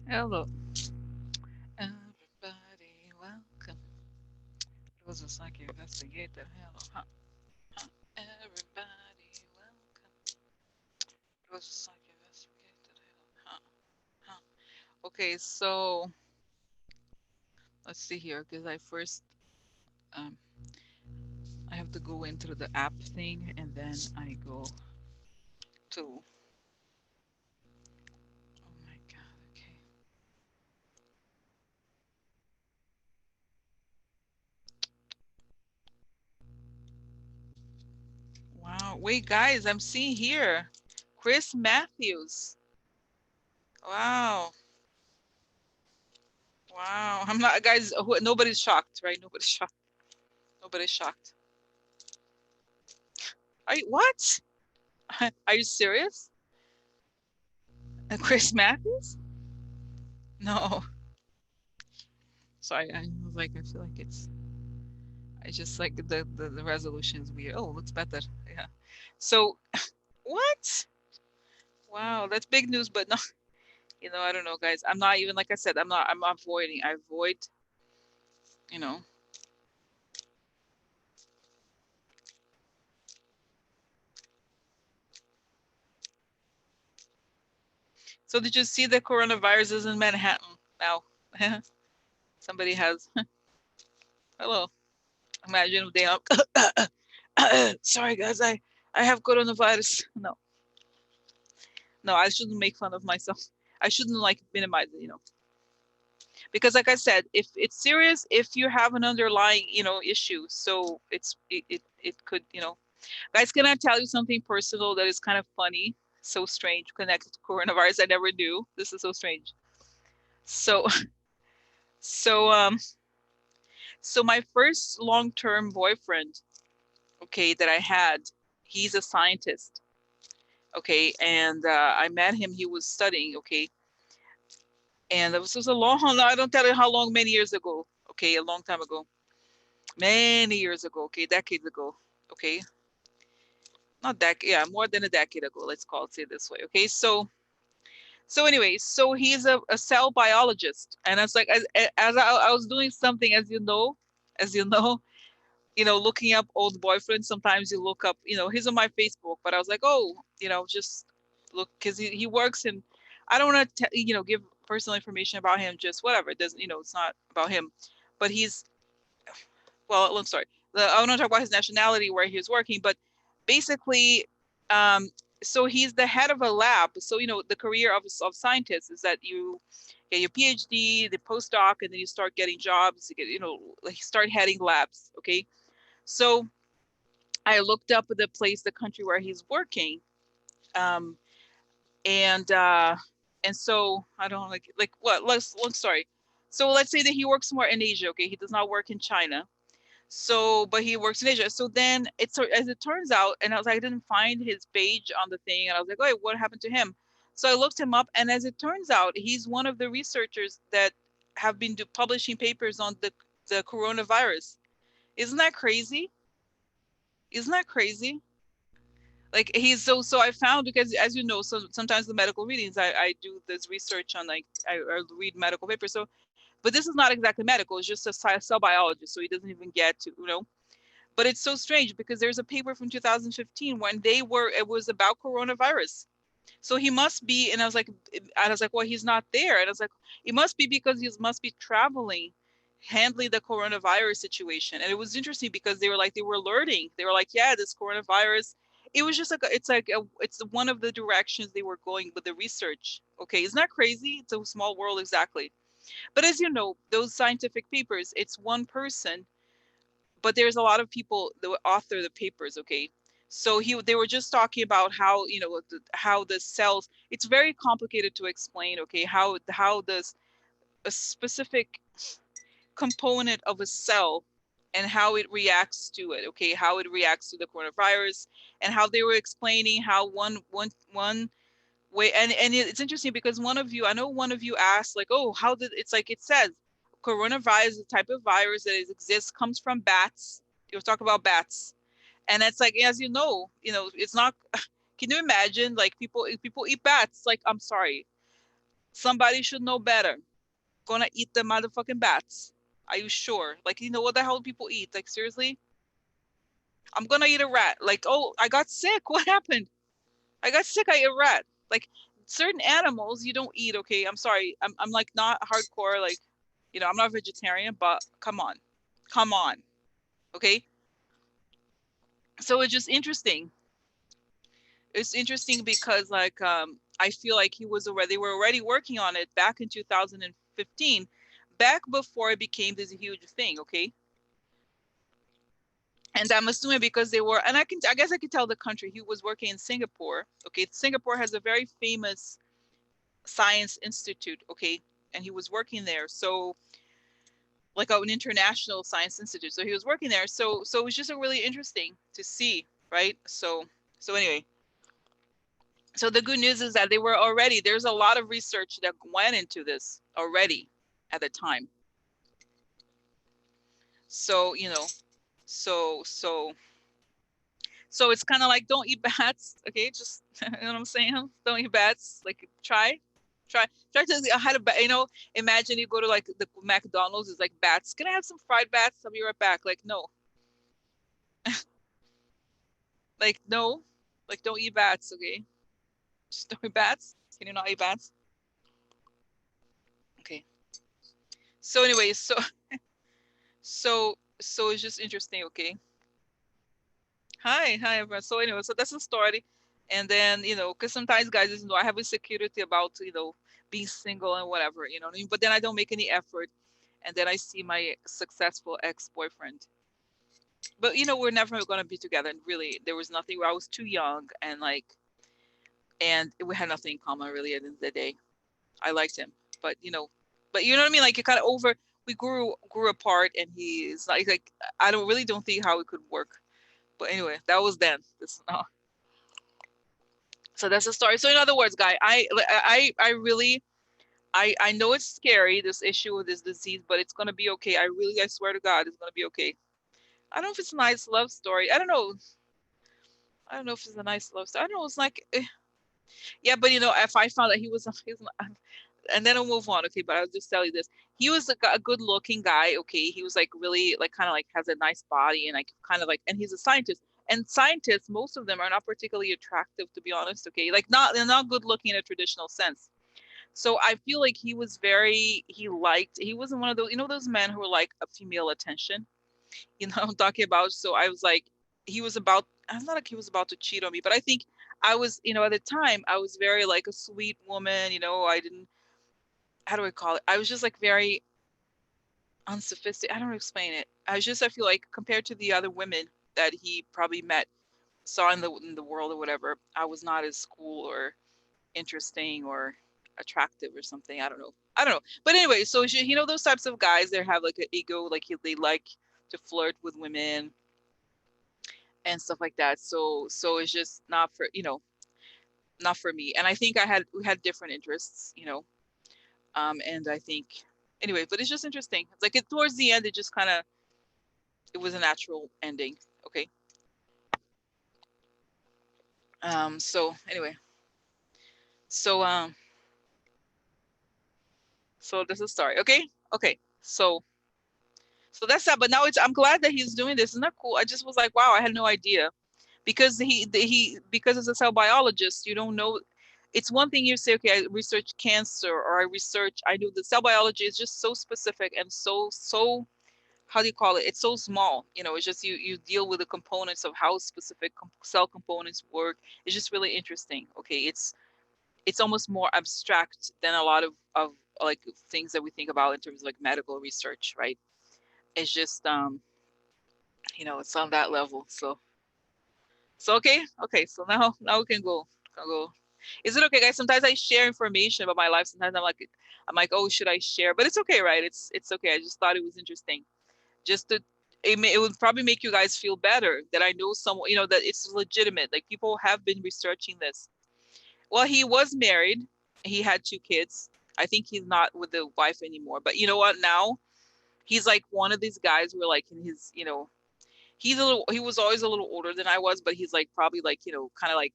Hello, everybody. Welcome. It was a psychic investigator. Hello, everybody. Welcome. It was a psychic investigator. Hello, Okay, so let's see here, because um, I have to go into the app thing, and then I go to. Oh my God. Okay. Wow. Wait, guys, I'm seeing here, Chris Matthews. Wow. Wow. I'm not, guys. Nobody's shocked, right? Nobody's shocked. Nobody's shocked. What? Are you serious? Chris Matthews? No. Sorry, I was like, I feel like I just like the resolution is weird. Oh, looks better. Yeah. So, what? Wow, that's big news, but no, I don't know, guys. I'm not even, like I said, I'm avoiding. I avoid, you know. So did you see the coronavirus is in Manhattan now? Somebody has, hello. Imagine if they are, sorry, guys, I have coronavirus. No, no, I shouldn't make fun of myself. I shouldn't like minimize it, because like I said, if it's serious, if you have an underlying, issue, so it could, guys, can I tell you something personal that is kind of funny, so strange, connected to coronavirus? I never knew. This is so strange. So, so, so my first long-term boyfriend, okay, that I had, he's a scientist, okay, and I met him. He was studying, okay, and this was a long, I don't tell you how long, many years ago, okay, a long time ago, many years ago, okay, decades ago, okay, not that, yeah, more than a decade ago, let's call it this way, okay. So anyway, so he's a cell biologist, and I was like, as I was doing something, as looking up old boyfriends. Sometimes you look up, he's on my Facebook, but I was like, oh, just look, because he works in, I don't want to give personal information about him, just whatever, it doesn't, it's not about him, but he's, well, I'm sorry. I want to talk about his nationality, where he was working, but basically, um, so he's the head of a lab. So the career of scientists is that you get your PhD, the postdoc, and then you start getting jobs. You get, like, start heading labs. Okay, so I looked up the place, the country where he's working, um, and uh, and so I don't like what. Let's sorry. So let's say that he works more in Asia. Okay, he does not work in China, so, but he works in Asia. So then it's, so as it turns out, and I was like, I didn't find his page on the thing, and I was like, oh, what happened to him? So I looked him up, and as it turns out, he's one of the researchers that have been publishing papers on the coronavirus. Isn't that crazy? Isn't that crazy? Like, he's so I found, because as you know, so sometimes the medical readings, I do this research on, like, I read medical papers. So, but this is not exactly medical. It's just a cell biologist, so he doesn't even get to, but it's so strange because there's a paper from 2015 when it was about coronavirus. So he must be, and I was like, well, he's not there. And I was like, it must be because he must be traveling, handling the coronavirus situation. And it was interesting because they were alerting. They were like, yeah, this coronavirus. It was just like, it's one of the directions they were going with the research. Okay, isn't that crazy? It's a small world, exactly. But as you know, those scientific papers, it's one person, but there's a lot of people that author the papers. Okay, so they were just talking about how, how the cells, it's very complicated to explain. Okay, how does a specific component of a cell and how it reacts to it. Okay, how it reacts to the coronavirus, and how they were explaining how one way, and it's interesting because I know one of you asked, like, oh, how did, it's like, it says coronavirus, the type of virus that exists, comes from bats. You'll talk about bats, and it's like, as it's not. Can you imagine, like, people eat bats? Like, I'm sorry, Somebody should know better. Gonna eat the motherfucking bats. Are you sure? Like, you know what the hell people eat? Like, seriously? I'm gonna eat a rat. Like, oh, I got sick. What happened? I got sick. I ate a rat. Like, certain animals you don't eat. Okay, I'm sorry. I'm like not hardcore. Like, I'm not vegetarian, but come on, come on. Okay, so it's just interesting. It's interesting because like I feel like they were already working on it back in 2015, back before it became this huge thing. Okay, and I'm assuming because they were, and I guess I could tell the country. He was working in Singapore. Okay, Singapore has a very famous science institute. Okay, and he was working there. So like an international science institute. So he was working there. So it was just a really interesting to see, right? So anyway, so the good news is that there's a lot of research that went into this already at the time. So so so it's kind of like don't eat bats. Okay, just you know what I'm saying, don't eat bats. Like try to I had a imagine you go to like the McDonald's, is like bats, can I have some fried bats, I'll be right back. Like no, like no, like don't eat bats. Okay, just don't eat bats. Can you not eat bats? Okay, so anyway, so it's just interesting. Okay, hi everyone. So anyway, so that's the story. And then because sometimes guys, I have insecurity about being single and whatever, what I mean? But then I don't make any effort, and then I see my successful ex-boyfriend, but we're never going to be together, and really there was nothing where I was too young, and like, and we had nothing in common really at the end of the day. I liked him, but but you know what I mean, like it kind of over, we grew apart, and he's like I don't think how it could work. But anyway, that was then. This now. So that's the story. So in other words, guy, I really, I know it's scary, this issue with this disease, but it's gonna be okay. I swear to God, it's gonna be okay. I don't know if it's a nice love story. I don't know. I don't know if it's a nice love story. I don't know. It's like, yeah, but if I found that he's not, and then I'll move on. Okay, but I'll just tell you this: he was a good-looking guy. Okay, he was like really like kind of like has a nice body, and like kind of like, and he's a scientist. And scientists, most of them are not particularly attractive, to be honest. Okay, like they're not good-looking in a traditional sense. So I feel like he wasn't one of those those men who were like a female attention. I'm talking about. So I was like, I'm not like he was about to cheat on me, but I think I was, at the time I was very like a sweet woman. I didn't, how do I call it? I was just like very unsophisticated. I don't know how to explain it. I feel like compared to the other women that he probably saw in the world or whatever, I was not as cool or interesting or attractive or something. I don't know. I don't know. But anyway, so those types of guys, they have like an ego, like they like to flirt with women and stuff like that. So it's just not for me. And I think we had different interests, and I think anyway, but it's just interesting. It's like towards the end, it was a natural ending. Okay. So anyway, so so this is story. Okay. Okay. So that's that. But now I'm glad that he's doing this. Isn't that cool? I just was like, wow, I had no idea. Because because as a cell biologist, you don't know. It's one thing you say, okay, I research cancer, or I know the cell biology is just so specific and so, how do you call it? It's so small. It's just you deal with the components of how specific cell components work. It's just really interesting. Okay, it's almost more abstract than a lot of like things that we think about in terms of like medical research, right? It's just it's on that level. So okay. So now we can go. Can go. Is it okay, guys? Sometimes I share information about my life. Sometimes I'm like, oh, should I share? But it's okay, right? It's okay. I just thought it was interesting. Just to it would probably make you guys feel better that I know someone, that it's legitimate. Like people have been researching this. Well, he was married. He had 2 kids. I think he's not with the wife anymore. But you know what? Now he's like one of these guys who are like in his, he was always a little older than I was, but he's like probably like, kind of like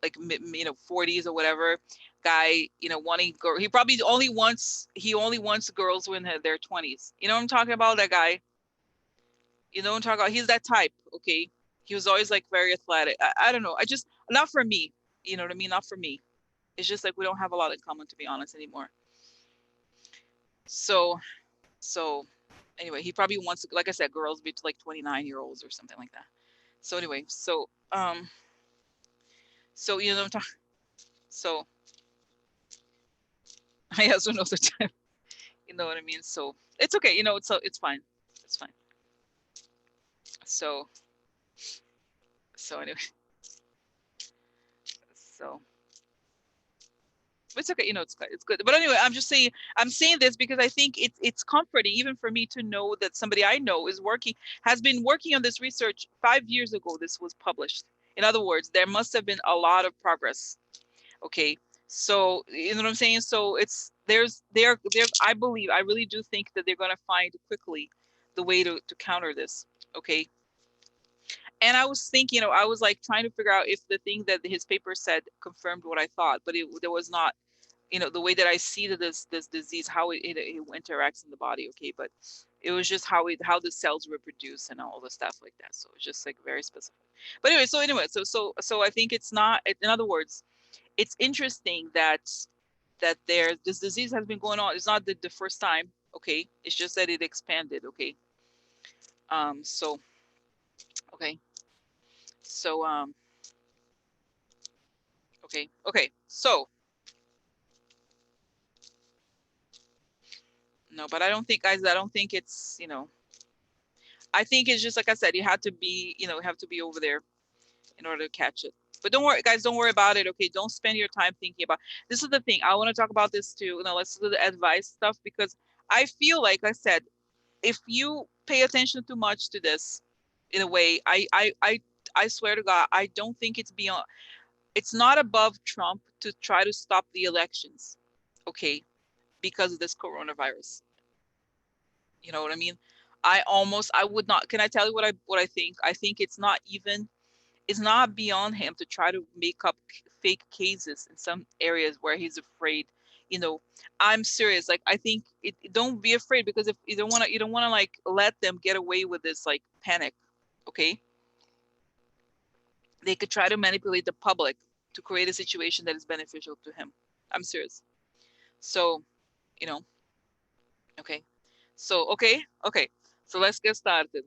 like 40s or whatever guy, wanting girl. He only wants girls when they're 20s. You know what I'm talking about? That guy. You know what I'm talking about? He's that type. Okay. He was always like very athletic. I don't know. I just not for me. You know what I mean? Not for me. It's just like we don't have a lot in common, to be honest, anymore. So so anyway, he probably wants, like I said, girls be to like 29-year-olds or something like that. So anyway, so you know what I'm talking. So I also know the time. You know what I mean? So it's okay. It's fine. It's fine. So anyway, so it's okay. It's good. But anyway, I'm saying this because I think it's comforting even for me to know that somebody I know has been working on this research 5 years ago. This was published. In other words, there must have been a lot of progress. Okay. So you know what I'm saying? So it's there I really do think that they're gonna find quickly the way to counter this. Okay. And I was thinking, I was like trying to figure out if the thing that his paper said confirmed what I thought, but there was not, the way that I see that this disease, how it interacts in the body. Okay. But it was just how the cells reproduce and all the stuff like that. So it's just like very specific. But anyway, so I think it's not, in other words, it's interesting that this disease has been going on. It's not the first time. Okay. It's just that it expanded. Okay. So okay. So okay. So no, but I don't think, guys, I don't think it's, I think it's just like I said, you have to be over there in order to catch it. But don't worry, guys, don't worry about it. Okay. Don't spend your time thinking about, this is the thing. I want to talk about this too. Let's do the advice stuff, because I feel like I said, if you pay attention too much to this, in a way, I swear to God, I don't think it's not above Trump to try to stop the elections. Okay. Because of this coronavirus. You know what I mean? I would not, can I tell you what I think? I think it's not beyond him to try to make up fake cases in some areas where he's afraid. You know, I'm serious. Like, I think don't be afraid, because if you don't want to like let them get away with this like panic. Okay. They could try to manipulate the public to create a situation that is beneficial to him. I'm serious. So, you know, okay. So, okay. So let's get started.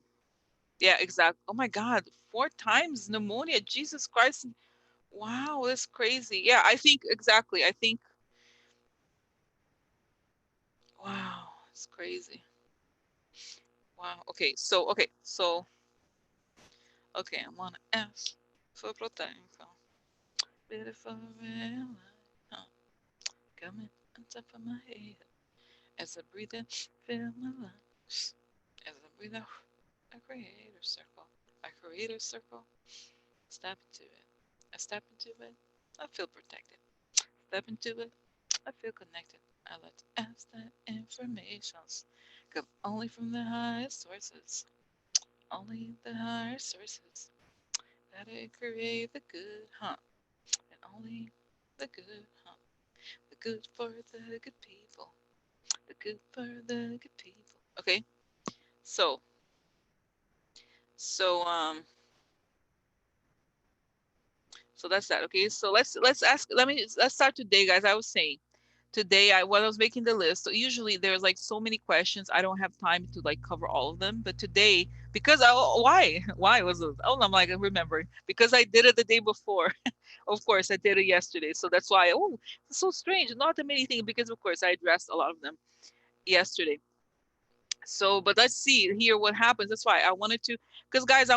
Yeah, exactly. Oh my God, 4 times pneumonia. Jesus Christ. Wow, that's crazy. Yeah, I think exactly. I think, wow, it's crazy. Wow. Okay, I'm gonna ask for protection. Beautiful real life, coming on top of my head. As I breathe in, feel my lungs. As I breathe out, I create a circle. I create a circle. Step into it. I step into it. I feel protected. Step into it. I feel connected. I let instant informations come only from the highest sources. Only the higher sources. That it create the good, huh? And only the good, huh? The good for the good people. The good for the good people. Okay. So, so um so that's that. Okay. So let's start today, guys. I was saying today, when I was making the list, so usually there's like so many questions, I don't have time to like cover all of them. But today, because why was it? Oh, I'm like remembering, because I did it the day before. Of course, I did it yesterday, so that's why. Oh, it's so strange. Not that many things, because of course I addressed a lot of them yesterday. So, but let's see here what happens. That's why I wanted to, because guys,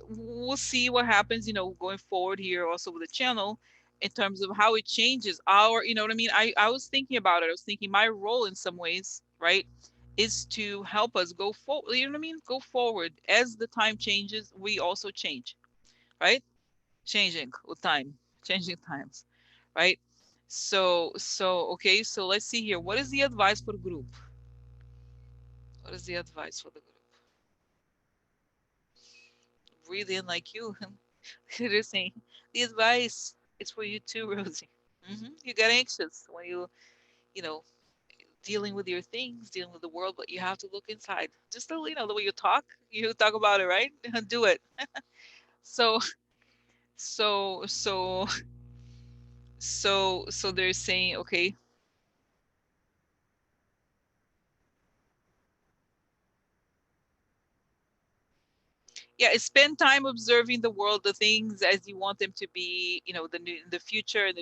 we'll see what happens, going forward here also with the channel, in terms of how it changes you know what I mean? I was thinking about it. I was thinking my role in some ways, right, is to help us go forward. You know what I mean? Go forward. As the time changes, we also change, right? Changing with time, changing times, right? Okay, so let's see here. What is the advice for the group? What is the advice for the group? Breathe in like you. They're saying the advice. It's for you too, Rosie. You get anxious when you know, dealing with your things, dealing with the world, but you have to look inside. Just the way you talk about it, right? Do it. So, so, so, so they're saying, okay, yeah, spend time observing the world, the things as you want them to be, the future, and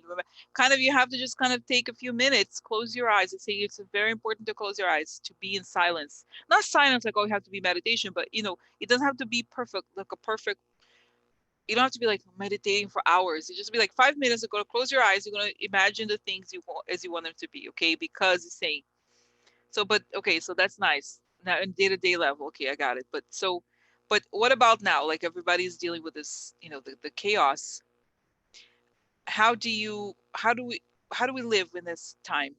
kind of you have to just kind of take a few minutes, close your eyes, and say it's very important to close your eyes, to be in silence. Not silence like, oh, you have to be meditation, but it doesn't have to be perfect, like a perfect. You don't have to be like meditating for hours. You just be like 5 minutes. You're gonna close your eyes. You're gonna imagine the things you want as you want them to be. Okay, because it's saying so. But okay, so that's nice. Now in day-to-day level, okay, I got it. But what about now? Like everybody's dealing with this, the chaos. How do we live in this time,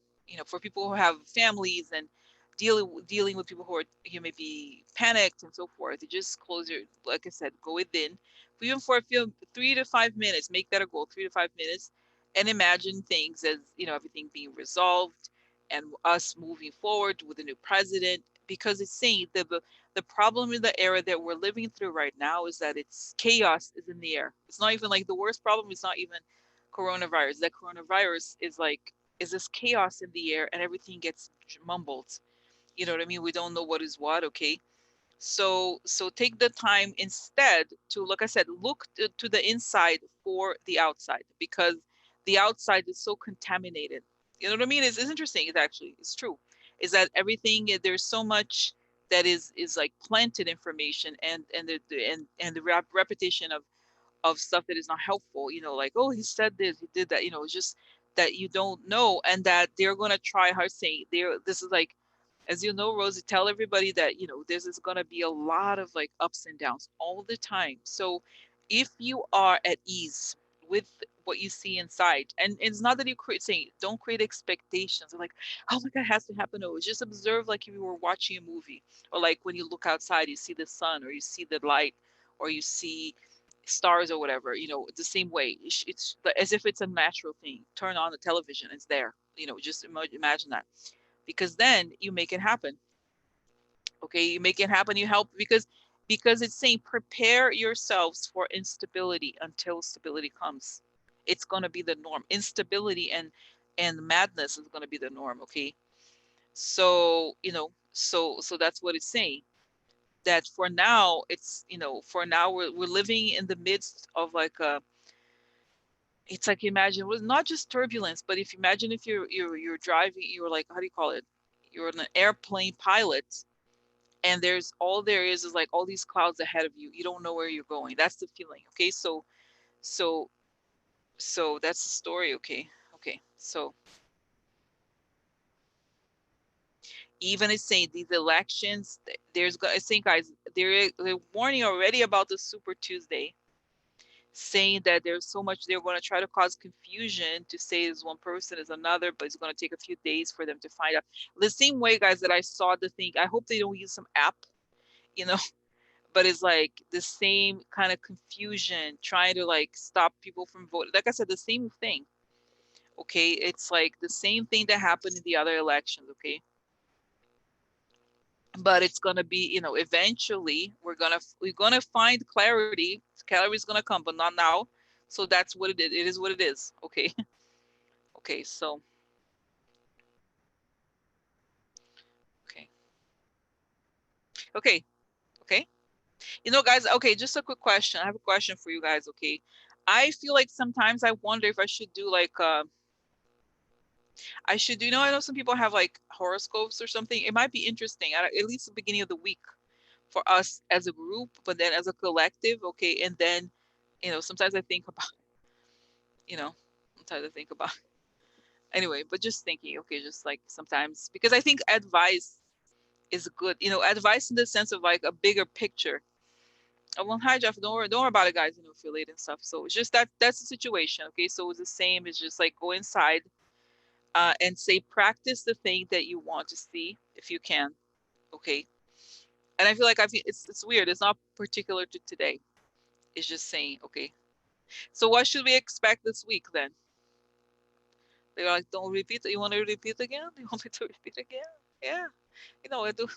for people who have families and dealing with people who are may be panicked and so forth. You just close your, like I said, go within, even for a few 3 to 5 minutes, make that a goal, 3 to 5 minutes, and imagine things as everything being resolved and us moving forward with a new president, because it's saying that the problem in the era that we're living through right now is that it's chaos is in the air. It's not even like the worst problem is not even coronavirus. That coronavirus is this chaos in the air and everything gets mumbled. You know what I mean? We don't know what is what. Okay, so take the time instead to, like I said, look to the inside for the outside, because the outside is so contaminated. You know what I mean? It's interesting. It's true. Is that everything? There's so much that is like planted information, and the repetition of stuff that is not helpful, like, oh, he said this, he did that, it's just that you don't know, and that they're going to try hard, saying this is like, as you know, Rosie, tell everybody that this is going to be a lot of like ups and downs all the time. So if you are at ease with what you see inside, and it's not that you create, saying don't create expectations of like, oh my god, it has to happen. No, just observe like if you were watching a movie, or like when you look outside, you see the sun, or you see the light, or you see stars or whatever, the same way. It's as if it's a natural thing. Turn on the television, it's there. Just imagine that, because then you make it happen. Okay, you make it happen. You help, because it's saying prepare yourselves for instability until stability comes. It's going to be the norm. Instability and madness is going to be the norm. Okay, so so that's what it's saying, that for now we're living in the midst of like a, it's like, imagine, well, not just turbulence, but if imagine if you're driving, you're like, how do you call it, you're an airplane pilot, and there is like all these clouds ahead of you, you don't know where you're going. That's the feeling. Okay, so so that's the story. Okay, so even it's saying these elections, I think, guys, they're warning already about the Super Tuesday, saying that there's so much they're going to try to cause confusion, to say is one person is another, but it's going to take a few days for them to find out. The same way, guys, that I saw the thing, I hope they don't use some app, you know, but it's like the same kind of confusion, trying to like stop people from voting. Like I said, the same thing. Okay, it's like the same thing that happened in the other elections. Okay, but it's gonna be, eventually we're gonna find clarity. Clarity is gonna come, but not now. So that's what it is. It is what it is. Okay. Okay, so okay. Okay. Okay. Guys, okay, just a quick question. I have a question for you guys. Okay, I feel like sometimes I wonder if I should do like I should do, I know some people have like horoscopes or something. It might be interesting at least the beginning of the week for us as a group, but then as a collective. Okay, and then sometimes I think about, you know sometimes I think about anyway, but just thinking, okay, just like sometimes, because I think advice is good, advice in the sense of like a bigger picture. Oh, well, hi Jeff, don't worry about it, guys, affiliate and stuff. So it's just that's the situation. Okay, so it's the same. It's just like go inside, and say practice the thing that you want to see if you can. Okay, and I feel like it's weird. It's not particular to today. It's just saying, okay, So what should we expect this week then? They're like, don't repeat. You want to repeat again? You want me to repeat again? Yeah. I do.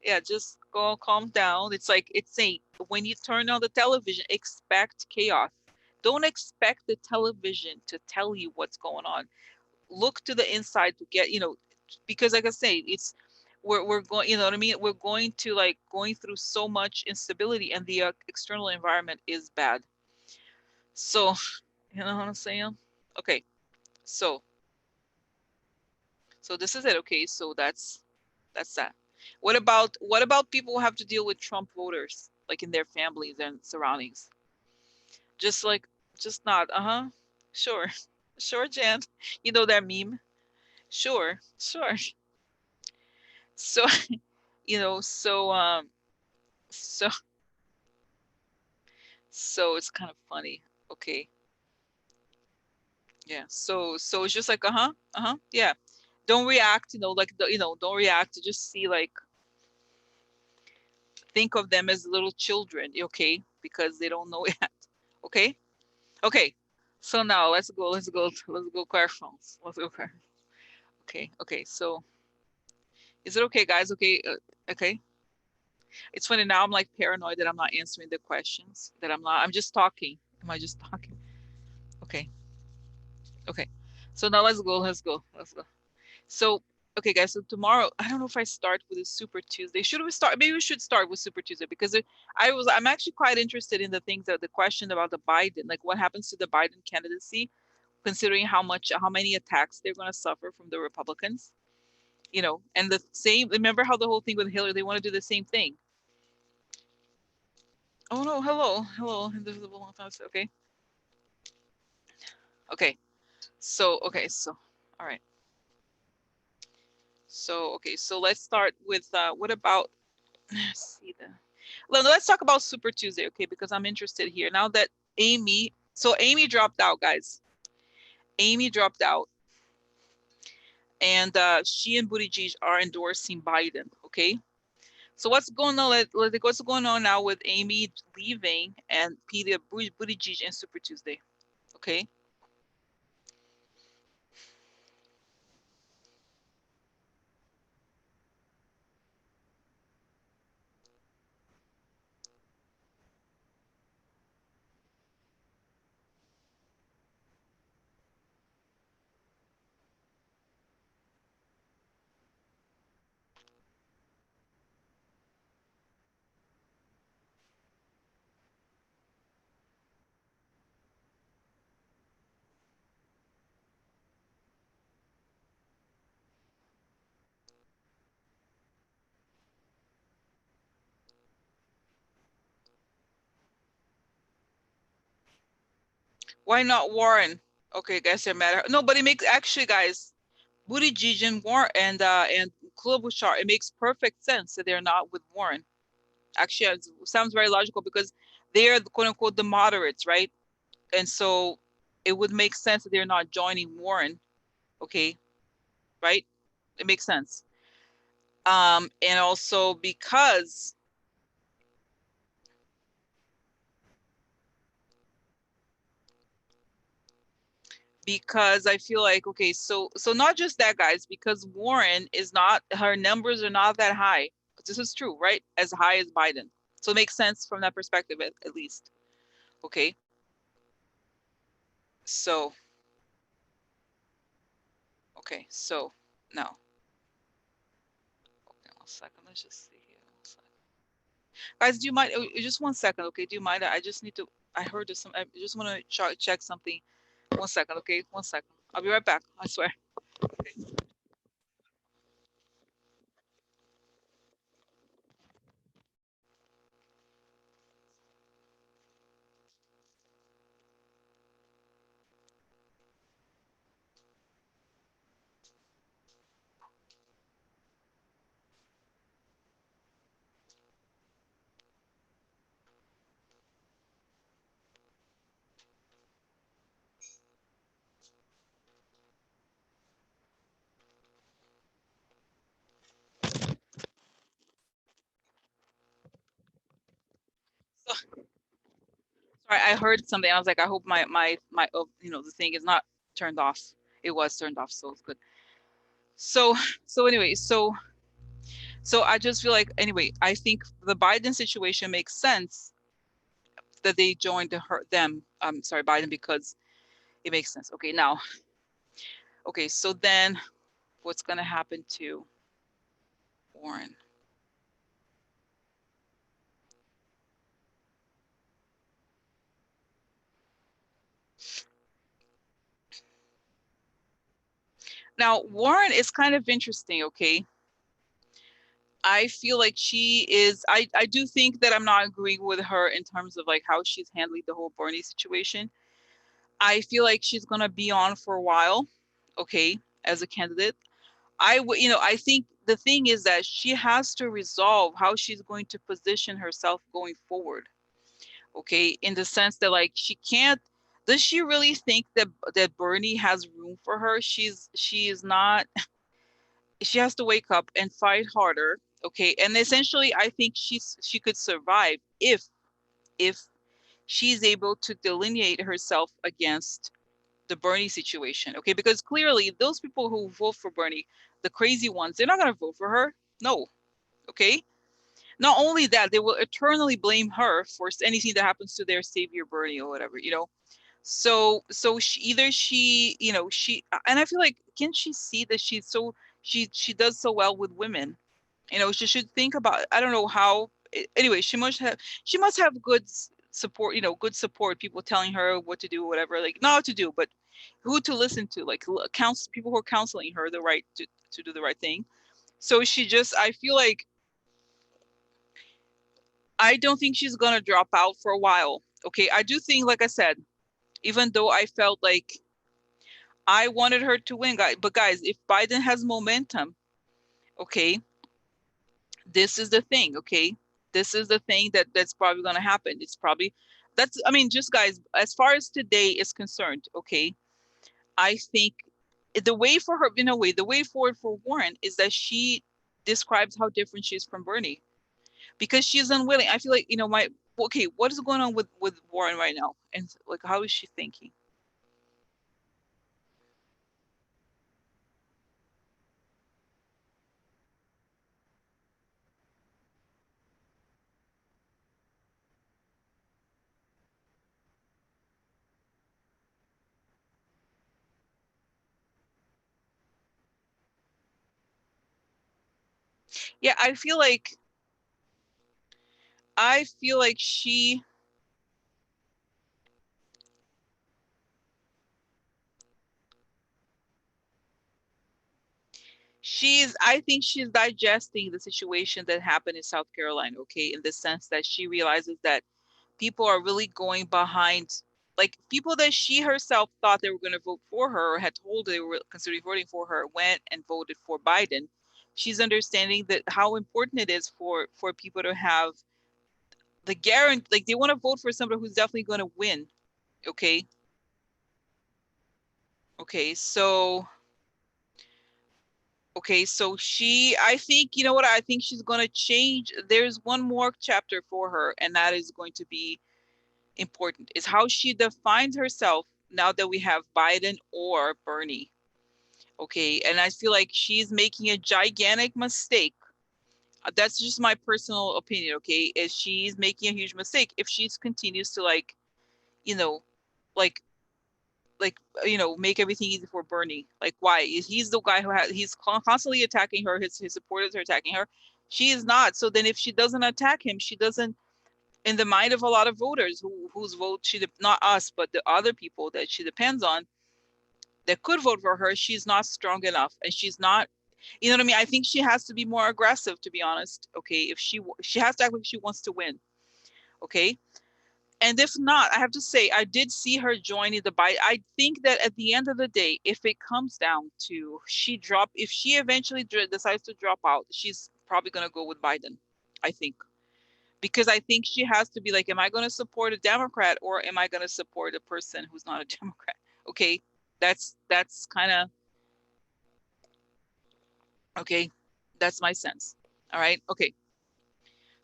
Yeah, just go calm down. It's like it's saying when you turn on the television, expect chaos. Don't expect the television to tell you what's going on. Look to the inside to get, because like I say, it's we're going, you know what I mean? We're going to like going through so much instability and the external environment is bad. So, you know what I'm saying? Okay. So, this is it. Okay. So that's that. What about people who have to deal with Trump voters, like in their families and surroundings? Just like, just not. Uh-huh. Sure. Sure, Jan. You know that meme? Sure. Sure. So, so it's kind of funny. Okay. Yeah. So it's just like, uh-huh. Uh-huh. Yeah. Don't react, like don't react. Just see, like, think of them as little children, okay? Because they don't know yet. Okay? Okay. So now let's go questions. Let's go questions. Okay. Okay. So is it okay, guys? Okay. Okay. It's funny now. I'm like paranoid that I'm not answering the questions. That I'm not. I'm just talking. Am I just talking? Okay. Okay. So now let's go. Let's go. Let's go. So okay, guys. So tomorrow, I don't know if I start with a Super Tuesday. Should we start? Maybe we should start with Super Tuesday because I'm actually quite interested in the things that the question about the Biden, like what happens to the Biden candidacy, considering how many attacks they're going to suffer from the Republicans. And the same. Remember how the whole thing with Hillary, they want to do the same thing. Oh no, hello, invisible. Okay, okay. So all right. So okay, so let's start with what about let's see the well, let's talk about Super Tuesday, okay? Because I'm interested here now that Amy dropped out, guys. Amy dropped out, and she and Buttigieg are endorsing Biden, okay? So what's going on? What's going on now with Amy leaving and Peter Buttigieg in Super Tuesday? Okay. Why not Warren? Okay, guys, it matter. No, but it makes actually, guys, Buttigieg and Warren and Klobuchar, it makes perfect sense that they're not with Warren. Actually, it sounds very logical because they're quote unquote the moderates, right? And so it would make sense that they're not joining Warren. Okay, right? It makes sense. And also because I feel like, okay, so not just that, guys, because Warren is not, her numbers are not that high. This is true, right? As high as Biden. So it makes sense from that perspective, at least. Okay. So okay, so now, okay, 1 second. Let's just see here. 1 second. Guys, do you mind? Just 1 second, okay? Do you mind? I just need to. I heard there's some. I just want to check something. 1 second, okay? 1 second. I'll be right back. I swear. Okay. Sorry, I heard something. I was like, I hope my the thing is not turned off. It was turned off, so it's good. So so anyway, so I just feel like anyway, I think the Biden situation makes sense that they joined them. Sorry, Biden, because it makes sense. Okay, now, okay, so then what's gonna happen to Warren? Now, Warren is kind of interesting, okay? I feel like she is, I do think that I'm not agreeing with her in terms of like how she's handling the whole Bernie situation. I feel like she's gonna be on for a while, okay, as a candidate. I think the thing is that she has to resolve how she's going to position herself going forward, okay, in the sense that like she can't. Does she really think that Bernie has room for her? She is not. She has to wake up and fight harder, okay, and essentially I think she could survive if she's able to delineate herself against the Bernie situation, okay, because clearly those people who vote for Bernie, the crazy ones, they're not going to vote for her. No, okay. Not only that, they will eternally blame her for anything that happens to their savior Bernie or whatever, so either she, and I feel like, can she see that she does so well with women? She should think about, I don't know how. Anyway, she must have good support, good support, people telling her what to do, whatever, like not what to do, but who to listen to, like counsel people who are counseling her the right to do the right thing. So I feel like I don't think she's gonna drop out for a while. Okay, I do think, like I said, even though I felt like I wanted her to win, guys, but guys, if Biden has momentum, okay, this is the thing, okay? This is the thing that's probably going to happen. It's probably that's I mean, just guys, as far as today is concerned, okay? I think the way for her, in a way, the way forward for Warren is that she describes how different she is from Bernie, because she's unwilling. I feel like, my okay, what is going on with Warren right now? And like, how is she thinking? Yeah, I feel like I think she's digesting the situation that happened in South Carolina, okay, in the sense that she realizes that people are really going behind, like people that she herself thought they were going to vote for her or had told they were considering voting for her, went and voted for Biden. She's understanding that how important it is for people to have the guarantee, like they want to vote for somebody who's definitely going to win, okay. Okay, so I think, you know what, I think she's going to change. There's one more chapter for her, and that is going to be important, is how she defines herself now that we have Biden or Bernie. Okay, and I feel like she's making a gigantic mistake. That's just my personal opinion, okay? Is she's making a huge mistake if she continues to you know, like make everything easy for Bernie. Like, why? He's the guy he's constantly attacking her. His supporters are attacking her. She is not. So then, if she doesn't attack him, she doesn't. In the mind of a lot of voters whose vote not us, but the other people that she depends on that could vote for her, she's not strong enough, and she's not. You know what I mean? I think she has to be more aggressive, to be honest. Okay, if she has to act like she wants to win. Okay, and if not, I have to say, I did see her joining the Biden. I think that at the end of the day, if it comes down to if she eventually decides to drop out, she's probably going to go with Biden. I think, because I think she has to be like, am I going to support a Democrat or am I going to support a person who's not a Democrat? Okay, that's kind of okay. That's my sense. All right. Okay.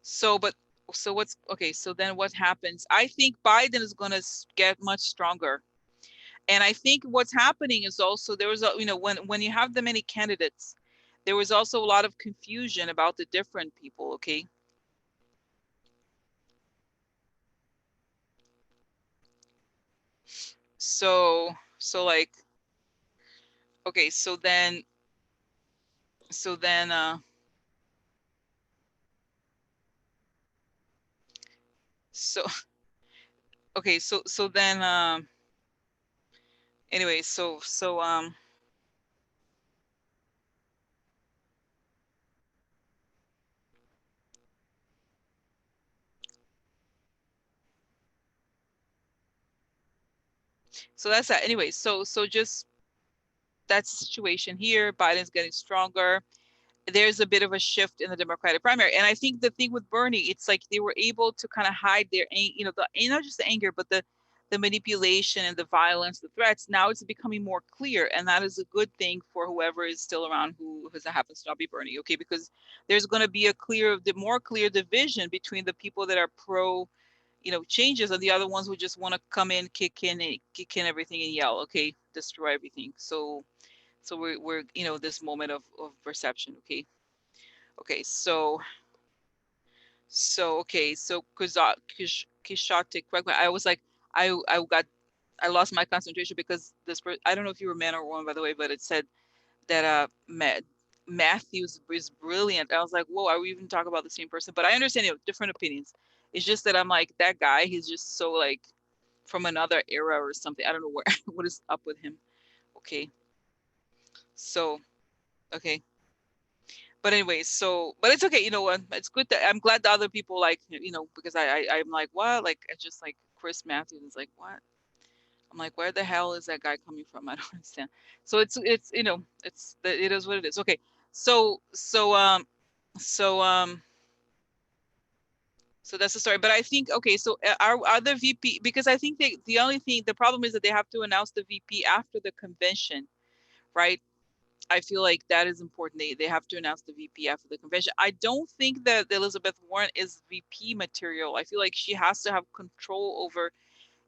So, but so what's okay, so then what happens? I think Biden is going to get much stronger. And I think what's happening is also there was a, when you have the many candidates, there was also a lot of confusion about the different people, okay? So like, okay, so then so okay, so then anyway, so that's that. Anyway, so just that's the situation here. Biden's getting stronger. There's a bit of a shift in the Democratic primary. And I think the thing with Bernie, it's like they were able to kind of hide their, not just the anger, but the manipulation and the violence, the threats. Now it's becoming more clear, and that is a good thing for whoever is still around who happens to not be Bernie, okay? Because there's going to be the more clear division between the people that are pro, changes, and the other ones who just want to come in, kick in everything and yell, okay, destroy everything. So we're this moment of perception, okay. Okay, okay, so Kishate, correct me. I was like, I lost my concentration because I don't know if you were man or woman, by the way, but it said that Matthews is brilliant. I was like, whoa, are we even talking about the same person? But I understand, different opinions. It's just that I'm like, that guy, he's just so like from another era or something. I don't know where what is up with him. Okay, so okay. But anyway, but it's okay. You know what? It's good that I'm glad the other people like, because I'm like, what? Like, it's just like Chris Matthews is like, what? I'm like, where the hell is that guy coming from? I don't understand. So it is what it is. Okay. So, so, um, so, um, so that's the story. But I think, okay, so our other VP, because I think the problem is that they have to announce the VP after the convention, right? I feel like that is important. They have to announce the VP after the convention. I don't think that Elizabeth Warren is VP material. I feel like she has to have control over,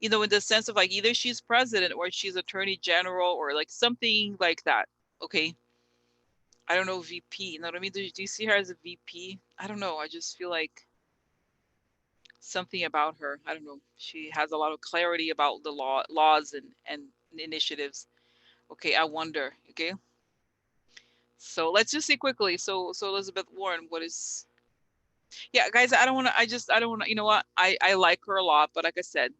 in the sense of like either she's president or she's attorney general or like something like that. Okay. I don't know VP. You know what I mean? Do you see her as a VP? I don't know. I just feel like something about her. I don't know. She has a lot of clarity about the laws and initiatives. Okay, I wonder. Okay. So let's just see quickly. So Elizabeth Warren, what is yeah, guys, I don't wanna, you know what? I like her a lot, but like I said,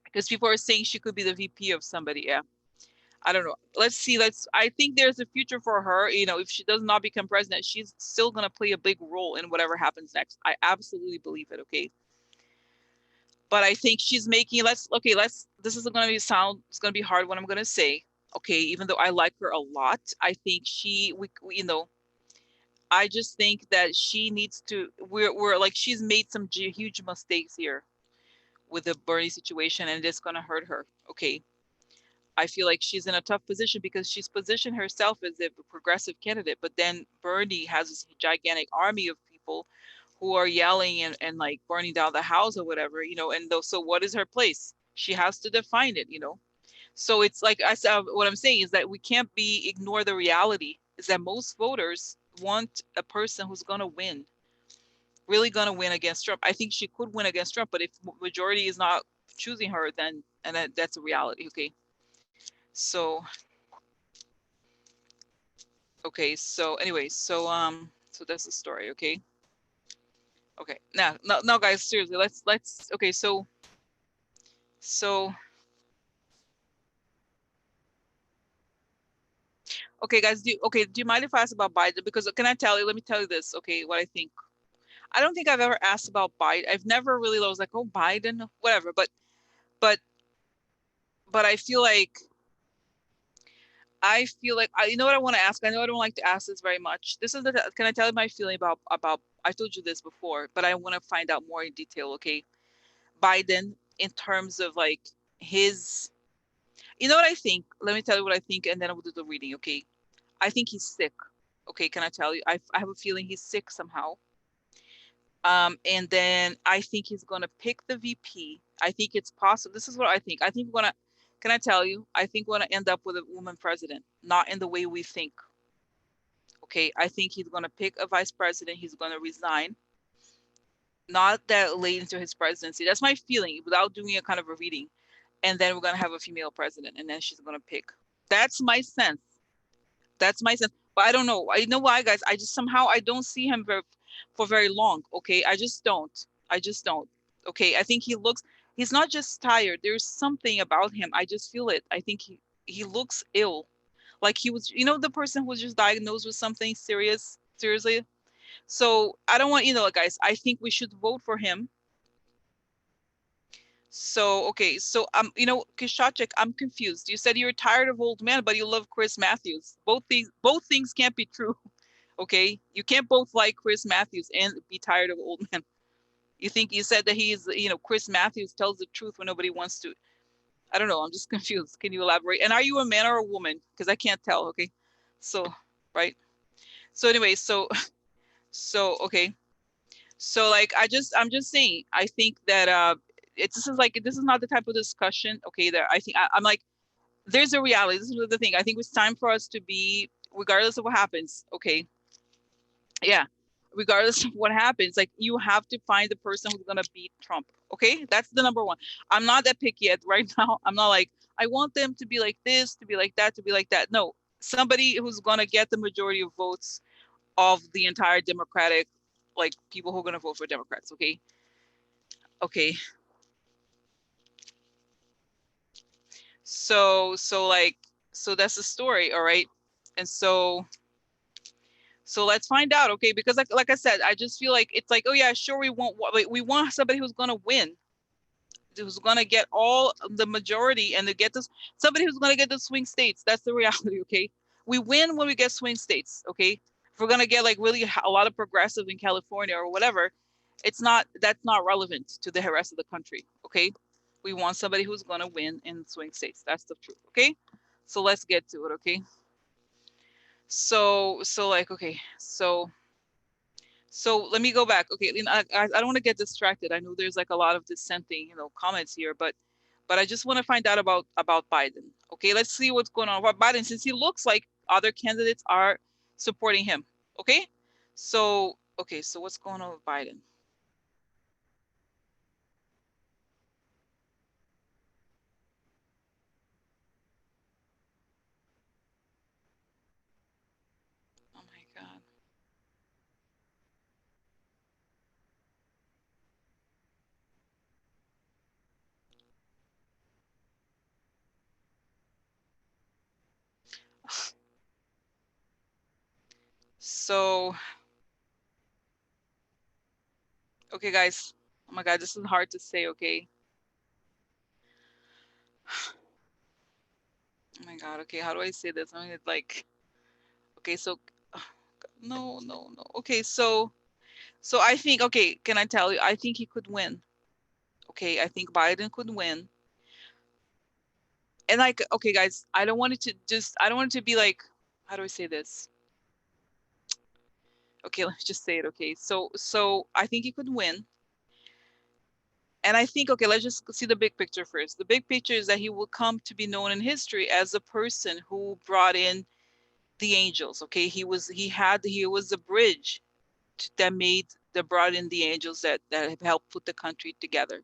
because people are saying she could be the VP of somebody. Yeah. I don't know. Let's see. I think there's a future for her. If she does not become president, she's still gonna play a big role in whatever happens next. I absolutely believe it. Okay. But I think she's making this is gonna it's gonna be hard what I'm gonna say. Okay, even though I like her a lot, I think we I just think that she needs to. We're like she's made some huge mistakes here with the Bernie situation, and it's gonna hurt her. Okay, I feel like she's in a tough position because she's positioned herself as a progressive candidate, but then Bernie has this gigantic army of people who are yelling and like burning down the house or whatever, And so, what is her place? She has to define it. So it's like I said, what I'm saying is that we can't ignore the reality is that most voters want a person who's going to win, really going to win against Trump. I think she could win against Trump, but if majority is not choosing her, then that's a reality. Okay. So, okay. So anyway, so that's the story. Okay. Okay. Now, guys, seriously, okay. So, okay, guys, do you mind if I ask about Biden? Because let me tell you this, okay, what I think. I don't think I've ever asked about Biden. I've never really was like, oh, Biden, whatever. But but you know what I want to ask. I know I don't like to ask this very much. Can I tell you my feeling about? I told you this before, but I want to find out more in detail. Okay, Biden in terms of like his. You know what I think? Let me tell you what I think, and then I will do the reading. Okay, I think he's sick. Okay, can I tell you? I have a feeling he's sick somehow. And then I think he's going to pick the VP. I think it's possible. This is what I think. I think we're going to, can I tell you? I think we're going to end up with a woman president, not in the way we think. Okay. I think he's going to pick a vice president. He's going to resign, not that late into his presidency. That's my feeling without doing a kind of a reading. And then we're going to have a female president, and then she's going to pick. That's my sense. That's my sense. But I don't know. I know why, guys. I just somehow I don't see him for very long. Okay. I just don't. I just don't. Okay. I think he's not just tired. There's something about him. I just feel it. I think he looks ill. Like he was, the person who was just diagnosed with something seriously. So I don't want, guys, I think we should vote for him. So, okay. So, Kishachik, I'm confused. You said you're tired of old men, but you love Chris Matthews. Both things can't be true. Okay. You can't both like Chris Matthews and be tired of old men. You said that he's, Chris Matthews tells the truth when nobody wants to. I don't know. I'm just confused. Can you elaborate? And are you a man or a woman? Because I can't tell. Okay. So, right. So anyway, okay. So like I'm just saying, I think that this is not the type of discussion, okay, that I think I'm like, there's a reality. This is the thing. I think it's time for us to be, regardless of what happens, okay. Yeah. Regardless of what happens, like you have to find the person who's gonna beat Trump. Okay. That's the number one. I'm not that picky yet right now. I'm not like, I want them to be like this, to be like that, to be like that. No, somebody who's gonna get the majority of votes of the entire Democratic, like people who are gonna vote for Democrats. Okay. Okay. So that's the story. All right. And so let's find out. Okay. Because like I said, I just feel like it's like, oh yeah, sure. We want somebody who's going to win, who's going to get all the majority and to get this, somebody who's going to get the swing states. That's the reality. Okay. We win when we get swing states. Okay. If we're going to get like really a lot of progressive in California or whatever, that's not relevant to the rest of the country. Okay. We want somebody who's going to win in swing states. That's the truth. Okay. So let's get to it. Okay. So like, okay. So let me go back. Okay. I don't want to get distracted. I know there's like a lot of dissenting, comments here, but I just want to find out about Biden. Okay. Let's see what's going on about Biden, since he looks like other candidates are supporting him. Okay. So, okay. So what's going on with Biden? Oh my God. So, okay, guys. Oh my God, this is hard to say. Okay. Oh my God. Okay. How do I say this? I mean, it's like, okay. So, no, no, no. Okay. So I think, okay, can I tell you? I think he could win. Okay. I think Biden could win. And like, okay, guys, I don't want it to be like, how do I say this? Okay. Let's just say it. Okay. So I think he could win. And I think, okay, let's just see the big picture first. The big picture is that he will come to be known in history as the person who brought in the angels. Okay, he was the bridge that brought in the angels that helped put the country together.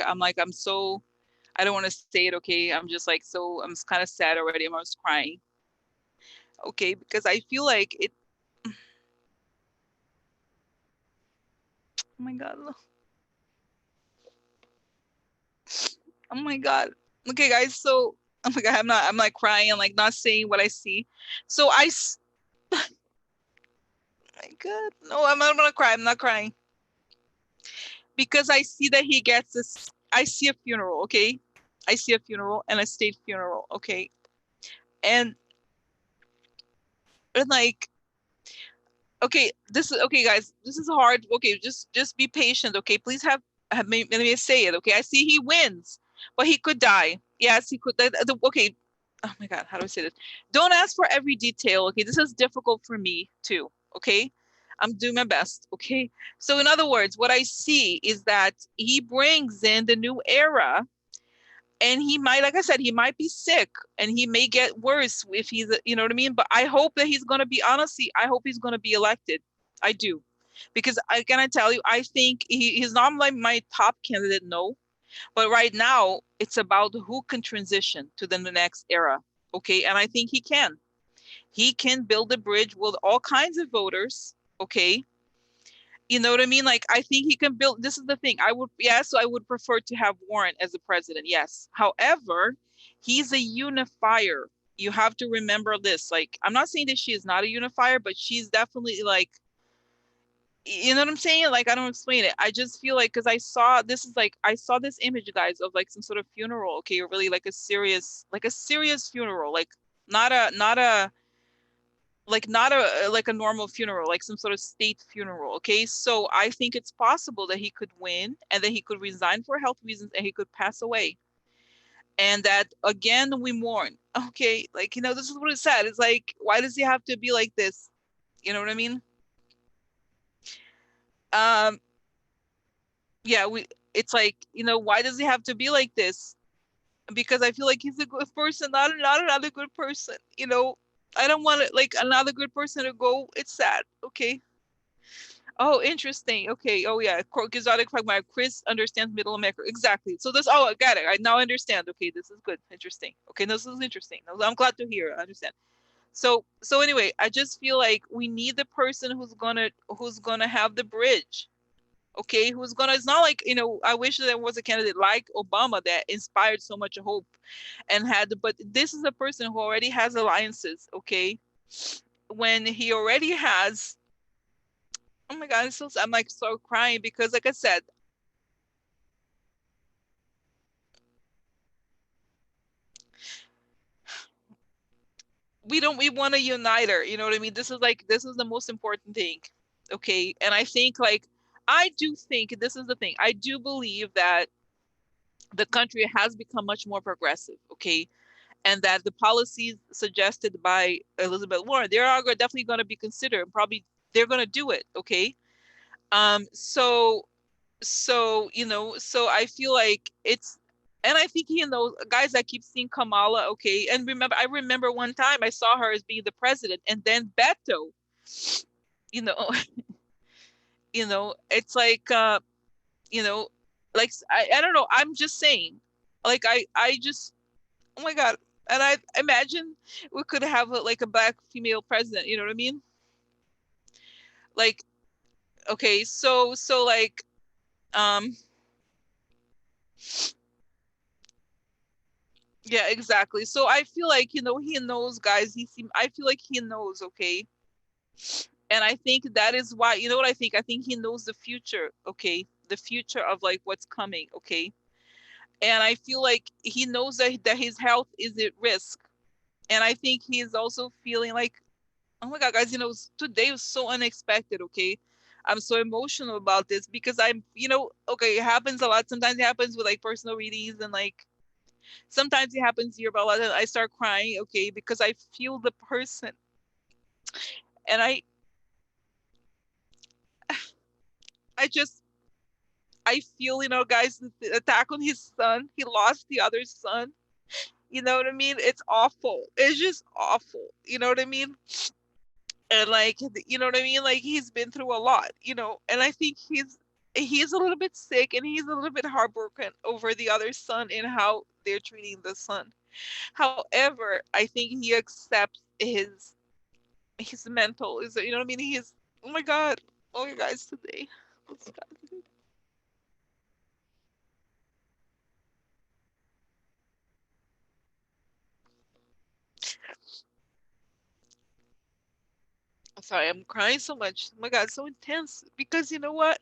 I'm like, I'm so, I don't want to say it. Okay, I'm just like, so I'm kind of sad already. I'm almost crying. Okay, because I feel like it. Oh my God. Oh my God. Okay, guys. So, oh my God, I'm like crying and like not saying what I see. So my God, no, I'm not gonna cry. I'm not crying because I see that he gets this. I see a funeral. Okay, I see a funeral and a state funeral. Okay, and like, okay, this is okay, guys. This is hard. Okay, just be patient. Okay, please have let me say it. Okay, I see he wins, but he could die. Yes, he could. Okay, oh my God, how do I say this? Don't ask for every detail. Okay, this is difficult for me too. Okay, I'm doing my best. Okay, so in other words, what I see is that he brings in the new era, and he might, like I said, he might be sick and he may get worse if he's, you know what I mean? But I hope that he's going to be, honestly, I hope he's going to be elected. I do. Because I can I tell you, I think he's not like my top candidate, no. But right now, it's about who can transition to the next era. Okay. And I think he can. He can build a bridge with all kinds of voters. Okay. You know what I mean? Like, I think he can build. This is the thing. I would, yeah, so I would prefer to have Warren as the president. Yes. However, he's a unifier. You have to remember this. Like, I'm not saying that she is not a unifier, but she's definitely like, you know what I'm saying? Like, I don't explain it. I just feel like, because I saw this is like, I saw this image, guys, of like some sort of funeral. Okay, or really like a serious funeral, like not a like a normal funeral, like some sort of state funeral. Okay, so I think it's possible that he could win and that he could resign for health reasons and he could pass away, and that again we mourn. Okay, like, this is what it's sad. It's like, why does he have to be like this? You know what I mean? Um, yeah, we. It's like, why does he have to be like this? Because I feel like he's a good person, not another good person. I don't want it like another good person to go. It's sad. Okay. Oh, interesting. Okay. Oh, yeah. Exotic pragmatic. Chris understands middle America. Exactly. So this. Oh, I got it. I now understand. Okay, this is good. Interesting. Okay, this is interesting. I'm glad to hear. I understand. So anyway, I just feel like we need the person who's gonna have the bridge. Okay, who's gonna? It's not like, I wish there was a candidate like Obama that inspired so much hope and but this is a person who already has alliances. Okay, when he already has. Oh my God, I'm like so crying because, like I said, we want to unite her. You know what I mean? This is the most important thing. Okay, and I think, like, I do think this is the thing. I do believe that the country has become much more progressive. Okay, and that the policies suggested by Elizabeth Warren, they are definitely going to be considered. Probably they're going to do it. Okay. So I feel like it's, and I think guys that keep seeing Kamala. Okay, and I remember one time I saw her as being the president, and then Beto. You know, it's like, you know, like I don't know. I'm just saying, like I just, oh my God. And I imagine we could have like a black female president, you know what I mean? Like, okay, so like, um, yeah, exactly. So I feel like, he knows, guys. I feel like he knows, okay? And I think that is why, you know what I think? I think he knows the future, okay? The future of like what's coming, okay? And I feel like he knows that his health is at risk. And I think he is also feeling like, oh my God, guys, today was so unexpected, okay? I'm so emotional about this because okay, it happens a lot. Sometimes it happens with like personal readings, and like sometimes it happens here, but a lot of I start crying, okay, because I feel the person. And I just, I feel, guys, the attack on his son, he lost the other son. You know what I mean? It's awful. It's just awful. You know what I mean? And like, you know what I mean? Like, he's been through a lot, and I think he's a little bit sick and he's a little bit heartbroken over the other son and how they're treating the son. However, I think he accepts his mental is, you know what I mean? He's, oh my God, oh you guys today. I'm sorry, I'm crying so much. Oh my God, so intense because you know what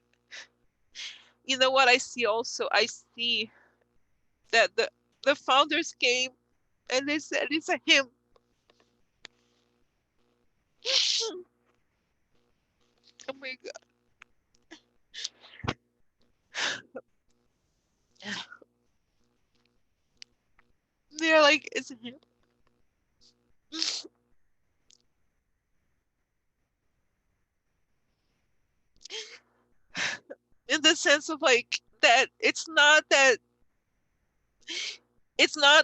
I see also? I see that the founders came and they said it's a him. Oh my God. They're like, it's a him. sense of like that it's not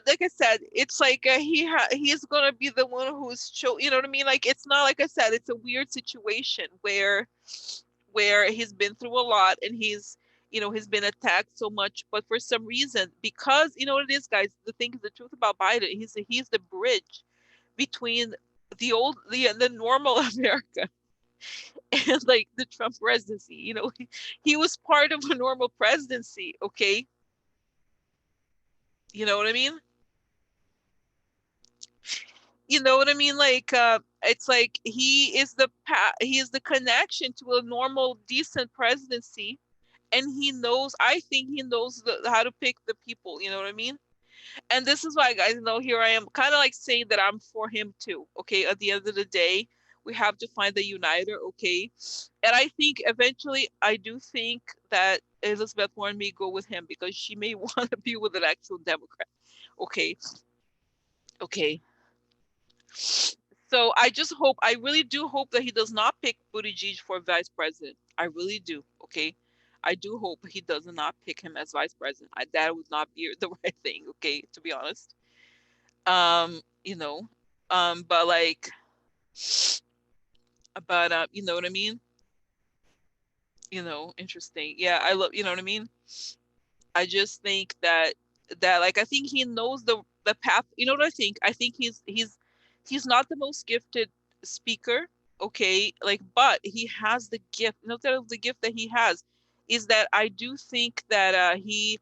like I said, it's like he's gonna be the one who's you know what I mean? Like it's not like I said, it's a weird situation where he's been through a lot and he's been attacked so much, but for some reason, because you know what it is, guys, the thing is the truth about Biden, he's the bridge between the normal America and like the Trump presidency. He was part of a normal presidency, okay? You know what I mean? You know what I mean? Like it's like he is the connection to a normal decent presidency, and I think he knows how to pick the people, you know what I mean? And this is why, guys, here I am kind of like saying that I'm for him too. Okay, at the end of the day, we have to find the uniter. Okay, and I think eventually, I do think that Elizabeth Warren may go with him because she may want to be with an actual Democrat. Okay, okay. So I really do hope that he does not pick Buttigieg for vice president. I really do. Okay, I do hope he does not pick him as vice president. That would not be the right thing. Okay, to be honest. You know, but like, you know what I mean? Interesting. Yeah, I love, you know what I mean? I just think that like I think he knows the path. You know what I think? I think he's not the most gifted speaker, okay? Like, but he has the gift. You know that the gift that he has is that I do think that he,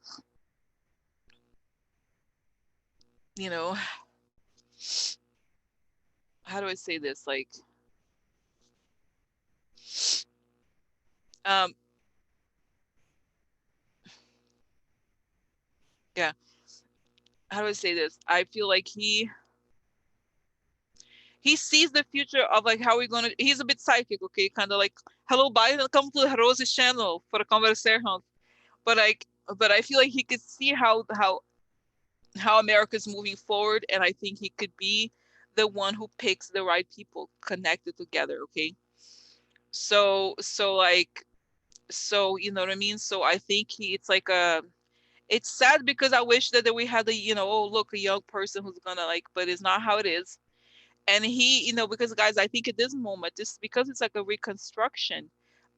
you know, how do I say this? Like, um, yeah, how do I say this? I feel like he sees the future of like how we're gonna. He's a bit psychic, okay? Kind of like, hello, Biden, come to Rose's channel for a conversation. But like, but I feel like he could see how America's moving forward, and I think he could be the one who picks the right people connected together. Okay, so you know what I mean. So I think it's like it's sad because I wish that we had oh look, a young person who's gonna like, but it's not how it is. And because guys, I think at this moment, this because it's like a reconstruction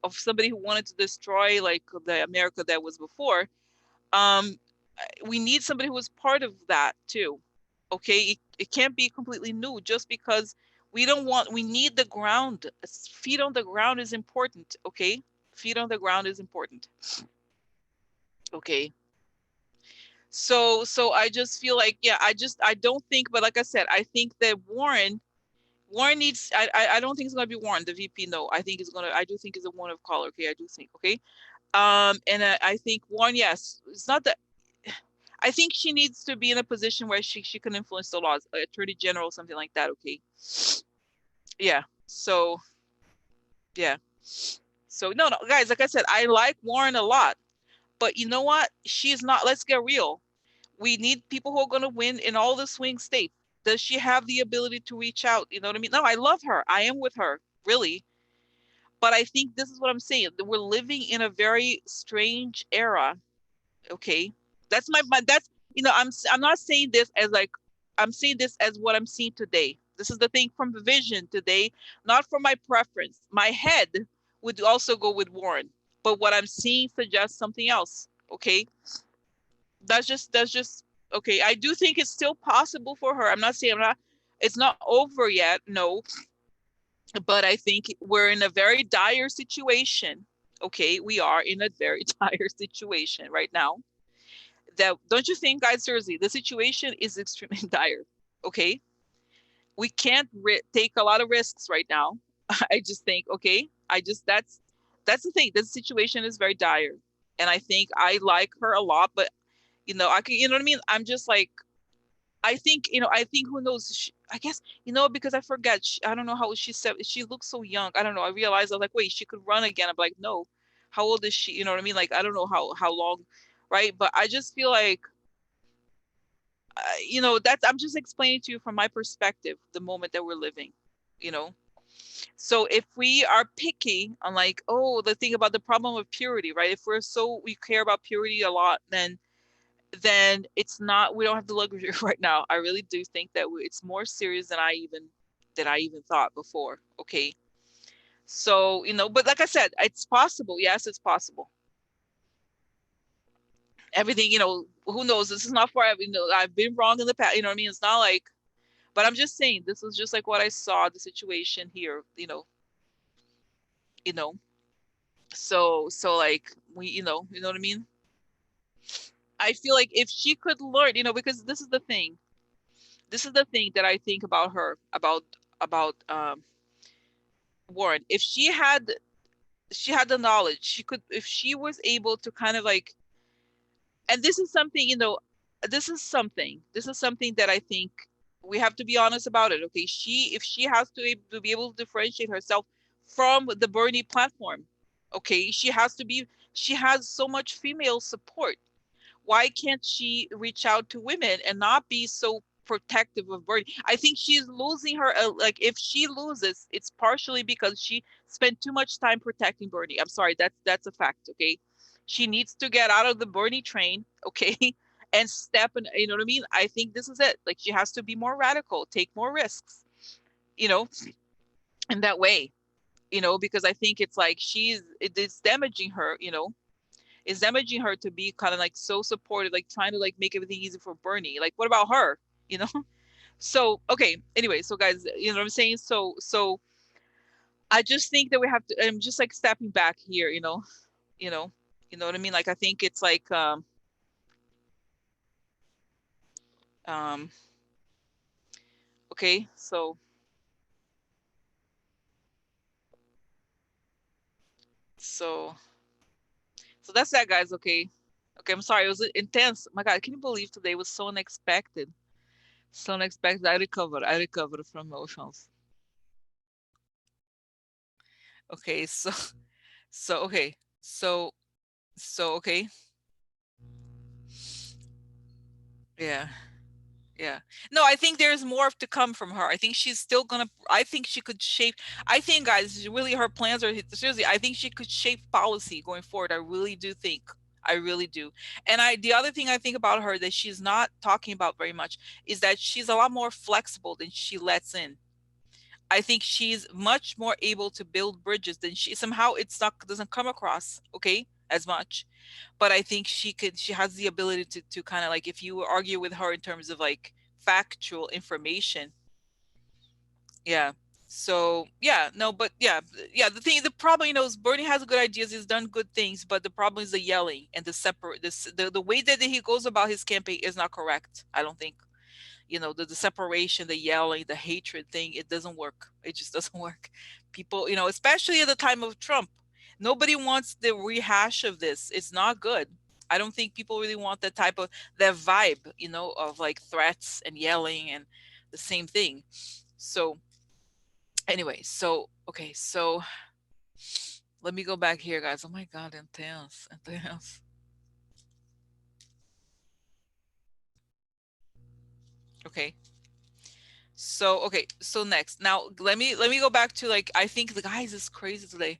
of somebody who wanted to destroy like the America that was before. Um, we need somebody who was part of that too. Okay, it can't be completely new just because we need the ground. Feet on the ground is important. Okay, feet on the ground is important. Okay, so I just feel like, yeah, I don't think, but like I said, I think that Warren needs. I don't think it's gonna be Warren, the VP. No, I think it's gonna. I do think it's a one of color. Okay, I do think. Okay, and I think Warren. Yes, it's not that. I think she needs to be in a position where she can influence the laws, attorney general, something like that. Okay, yeah. So yeah. So no, guys. Like I said, I like Warren a lot, but you know what? She's not. Let's get real. We need people who are going to win in all the swing states. Does she have the ability to reach out? You know what I mean? No, I love her. I am with her, really. But I think this is what I'm saying. We're living in a very strange era. Okay, that's that's I'm not saying this as like I'm saying this as what I'm seeing today. This is the thing from the vision today, not from my preference. My head would also go with Warren, but what I'm seeing suggests something else. Okay, that's just okay. I do think it's still possible for her. I'm not saying it's not over yet. No, but I think we're in a very dire situation. Okay, we are in a very dire situation right now. That don't you think, guys? Seriously, the situation is extremely dire. Okay, we can't take a lot of risks right now. I just think, okay, that's the thing. The situation is very dire, and I think I like her a lot, but I can, you know what I mean? I'm just like, I think who knows? I guess, because I forget. I don't know how she said. She looks so young. I don't know. I realized I was like, wait, she could run again. I'm like, no. How old is she? You know what I mean? Like, I don't know how long, right? But I just feel like, that's I'm just explaining to you from my perspective the moment that we're living. You know. So if we are picky on like, oh, the thing about the problem of purity, right? If we care about purity a lot, then it's not, we don't have the luxury right now. I really do think that it's more serious than I even thought before. Okay. So, but like I said, it's possible. Yes, it's possible. Everything, who knows? This is not forever. I've been wrong in the past. You know what I mean? It's not like, but I'm just saying, this was just like what I saw the situation here, you know. So like you know what I mean? I feel like if she could learn, because this is the thing. This is the thing that I think about her, about Warren. If she had the knowledge, she could, if she was able to kind of like, and this is something that I think we have to be honest about it. Okay, if she has to be able to differentiate herself from the Bernie platform, okay, she has so much female support. Why can't she reach out to women and not be so protective of Bernie? I think she's losing her, like, if she loses, it's partially because she spent too much time protecting Bernie. I'm sorry, that's a fact. Okay, she needs to get out of the Bernie train. Okay, and step in, you know what I mean? I think this is it. Like, she has to be more radical, take more risks, you know in that way, because I think it's like it's damaging her, is damaging her to be kind of like so supportive, like trying to like make everything easy for Bernie. Like, what about her? You know? So, okay. Anyway, so guys, you know what I'm saying? So I just think that we have to, I'm just like stepping back here, you know, you know what I mean? Like, I think it's like, um, okay. So, so that's that, guys. Okay. Okay. I'm sorry. It was intense. My God, can you believe today was so unexpected? So unexpected. I recovered from emotions. Okay. So, so, okay. Okay. Yeah. Yeah. No, I think there's more to come from her. I think she's still gonna, I think she could shape, I think, guys, really her plans are, seriously, I think she could shape policy going forward. I really do think. I really do. And the other thing I think about her that she's not talking about very much is that she's a lot more flexible than she lets in. I think she's much more able to build bridges than somehow it's not, doesn't come across, okay, as much. But I think she has the ability to kind of like, if you argue with her in terms of like factual information. Yeah. So yeah, no, but yeah, yeah. The problem, is Bernie has good ideas. He's done good things, but the problem is the yelling and the separate. The way that he goes about his campaign is not correct. I don't think. The separation, the yelling, the hatred thing, it doesn't work. It just doesn't work. People, especially at the time of Trump, nobody wants the rehash of this. It's not good. I don't think people really want that vibe, of like threats and yelling and the same thing. So anyway, so okay, so let me go back here, guys. Oh my God, intense, intense. Okay. So okay, so next. Now let me go back to, like, I think the guys is crazy today.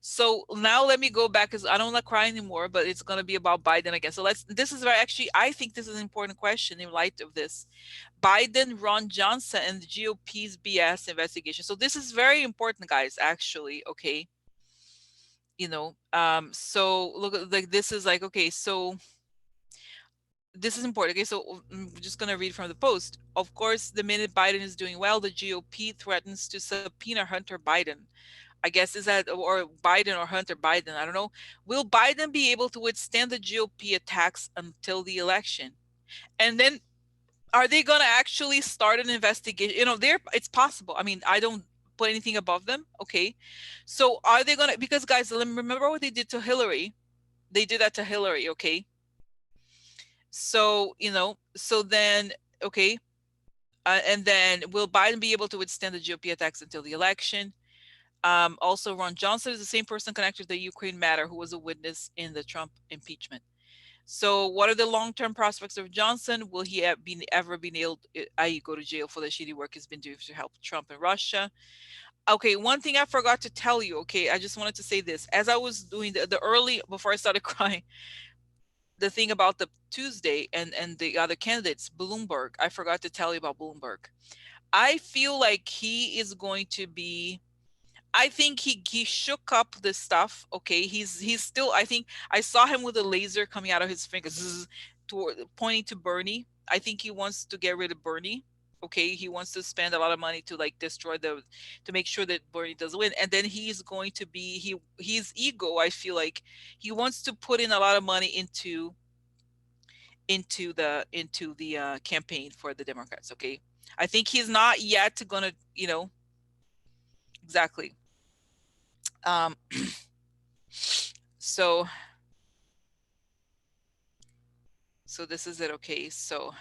So now let me go back, because I don't want to cry anymore, but it's going to be about Biden again. So this is very, actually, I think this is an important question in light of this. Biden, Ron Johnson, and the GOP's BS investigation. So this is very important, guys, actually. Okay. So look, like, this is like, okay, so this is important. Okay, so I'm just going to read from the post. Of course, the minute Biden is doing well, the GOP threatens to subpoena Hunter Biden. I guess, is that, or Biden or Hunter Biden, I don't know. Will Biden be able to withstand the GOP attacks until the election? And then, are they going to actually start an investigation? It's possible. I mean, I don't put anything above them. Okay. So are they going to, because guys, remember what they did to Hillary? They did that to Hillary. Okay. So, so then, okay. And then, will Biden be able to withstand the GOP attacks until the election? Also, Ron Johnson is the same person connected to the Ukraine matter who was a witness in the Trump impeachment. So, what are the long-term prospects of Johnson? Will he ever be nailed, i.e., go to jail for the shitty work he's been doing to help Trump and Russia? Okay, one thing I forgot to tell you, okay, I just wanted to say this. As I was doing the early, before I started crying, the thing about the Tuesday and the other candidates, Bloomberg, I forgot to tell you about Bloomberg. I feel like he is going to be, I think he shook up this stuff. Okay, he's still. I think I saw him with a laser coming out of his fingers, toward, pointing to Bernie. I think he wants to get rid of Bernie. Okay, he wants to spend a lot of money to like destroy to make sure that Bernie doesn't win, and then he's going to be his ego. I feel like he wants to put in a lot of money into the campaign for the Democrats. Okay, I think he's not yet gonna, exactly. Um, so so this is it. Okay, so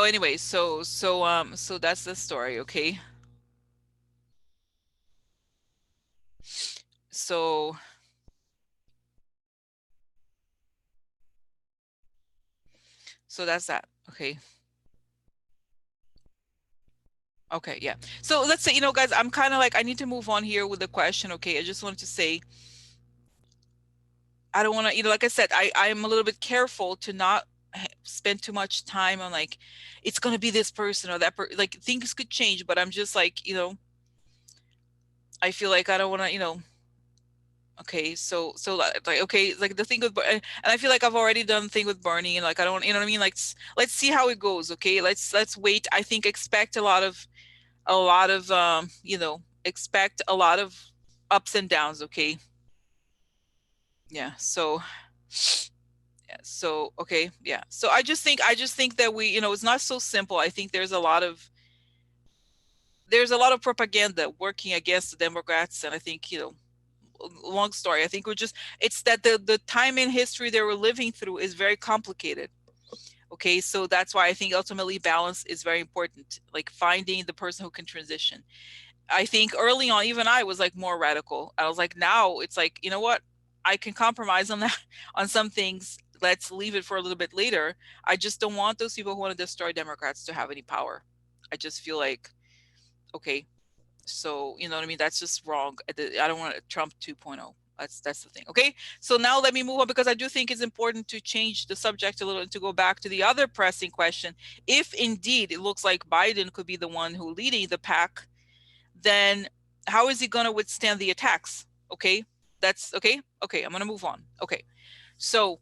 anyway, so that's the story. Okay, so that's that. Okay. Okay, yeah. So let's say, guys, I'm kind of like, I need to move on here with the question. Okay, I just wanted to say, I don't want to, like I said, I'm a little bit careful to not spend too much time on like, it's going to be this person or that like things could change, but I'm just like, I feel like I don't want to, okay, so like, okay, like the thing with and I feel like I've already done the thing with Bernie, and like I don't, you know what I mean, like let's see how it goes. Okay, let's wait. I think expect a lot of expect a lot of ups and downs. Okay, yeah, so okay, yeah, so I just think that we, it's not so simple. I think there's a lot of propaganda working against the Democrats, and I think, long story. I think it's that the time in history they were living through is very complicated. Okay, so that's why I think ultimately balance is very important, like finding the person who can transition. I think early on, even I was like more radical. I was like, now it's like, you know what? I can compromise on that on some things. Let's leave it for a little bit later. I just don't want those people who want to destroy Democrats to have any power. I just feel like, okay, so you know what I mean? That's just wrong. I don't want Trump 2.0. That's the thing. Okay. So now let me move on, because I do think it's important to change the subject a little and to go back to the other pressing question. If indeed it looks like Biden could be the one who leading the pack, then how is he going to withstand the attacks? Okay, that's okay. Okay, I'm going to move on. So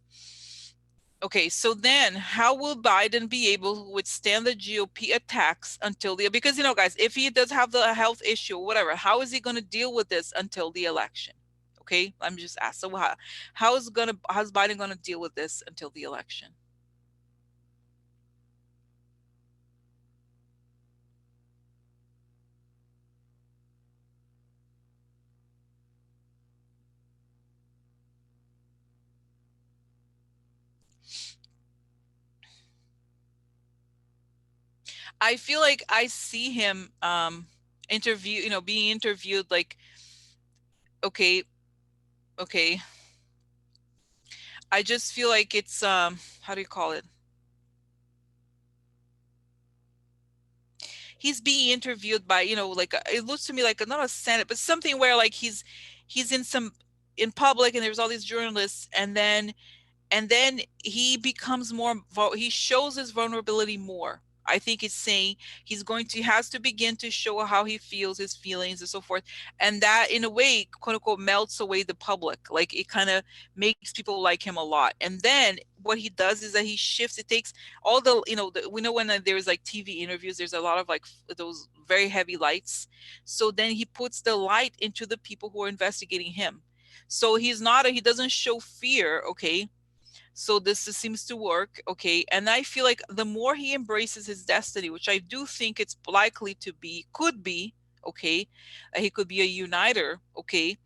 so then how will Biden be able to withstand the GOP attacks until because, guys, if he does have the health issue or whatever, how is he going to deal with this until the election? Okay, I'm just asked. So how's Biden going to deal with this until the election? I feel like I see him being interviewed like, okay, okay. I just feel like it's how do you call it? He's being interviewed by, like it looks to me like not a Senate, but something where like he's in public, and there's all these journalists, and then he becomes he shows his vulnerability more. I think it's saying he has to begin to show how he feels, his feelings and so forth, and that in a way, quote unquote, melts away the public. Like it kind of makes people like him a lot. And then what he does is that he shifts. It takes all we know when there's like TV interviews, there's a lot of like those very heavy lights. So then he puts the light into the people who are investigating him. So he doesn't show fear. Okay, so this seems to work. Okay, and I feel like the more he embraces his destiny, which I do think it's likely to be, could be, okay, he could be a uniter. Okay,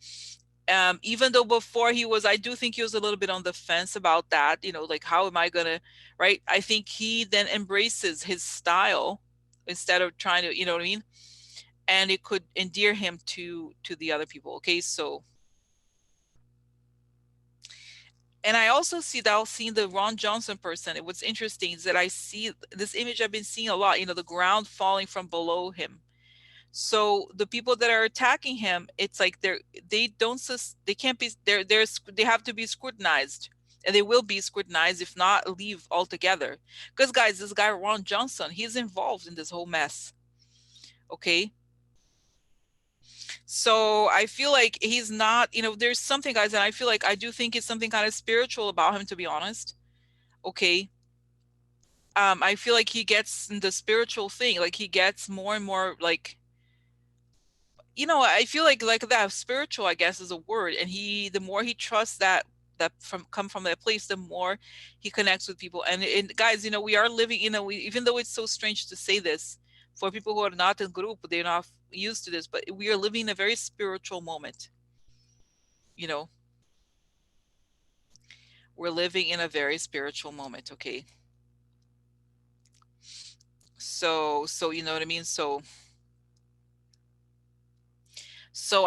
even though before I do think he was a little bit on the fence about that, like how am I gonna, right? I think he then embraces his style instead of trying to, you know what I mean, and it could endear him to the other people. Okay, so And I also see that, seeing the Ron Johnson person. What's interesting is that I see this image I've been seeing a lot, the ground falling from below him. So the people that are attacking him, it's like they don't they can't be they have to be scrutinized, and they will be scrutinized, if not leave altogether. Because guys, this guy Ron Johnson, he's involved in this whole mess. Okay, so I feel like he's not, there's something, guys, and I feel like I do think it's something kind of spiritual about him, to be honest. Okay. I feel like he gets in the spiritual thing, like he gets more and more like, I feel like that spiritual, I guess, is a word. And the more he trusts that come from that place, the more he connects with people. And guys, we are living, even though it's so strange to say this for people who are not in group, they're not used to this, but we are living in a very spiritual moment. You know, we're living in a very spiritual moment. Okay. So you know what I mean? So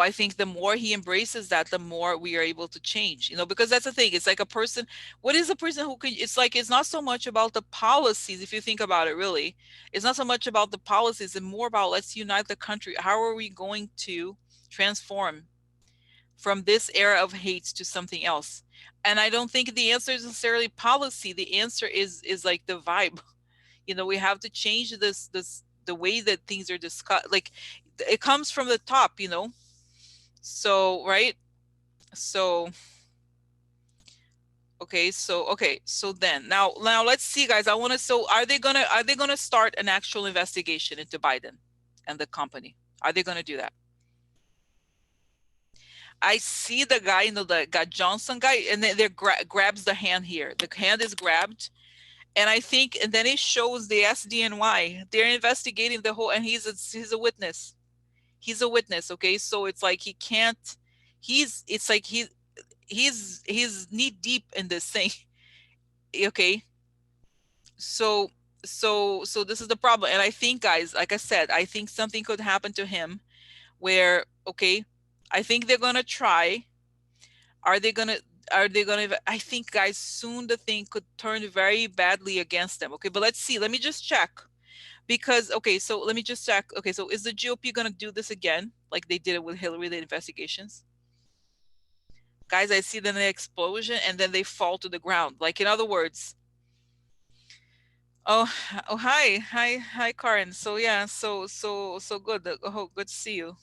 I think the more he embraces that, the more we are able to change, because that's the thing. It's like a person, what is a person who could, it's like, it's not so much about the policies. If you think about it, really, it's not so much about the policies and more about, let's unite the country. How are we going to transform from this era of hate to something else? And I don't think the answer is necessarily policy. The answer is like the vibe. We have to change the way that things are discussed. Like, it comes from the top. So, right? So, okay, so then now let's see, guys. I want to so are they going to start an actual investigation into Biden and the company? Are they going to do that? I see the guy, the guy Johnson guy, and then there grabs the hand here. The hand is grabbed, and I think, and then it shows the SDNY. They're investigating the whole, and he's a witness. He's a witness. Okay, so it's like he can't. It's like he's knee deep in this thing. Okay, so this is the problem. And I think, guys, like I said, I think something could happen to him where, okay, I think they're gonna try. Are they gonna I think, guys, soon the thing could turn very badly against them. Okay, but let's see. Let me just check. Because, okay, so let me just check. Okay, so is the GOP gonna do this again, like they did it with Hillary, the investigations? Guys, I see then the explosion and then they fall to the ground. Like, in other words, oh, oh, hi, Karen. So yeah, so good. Oh, good to see you,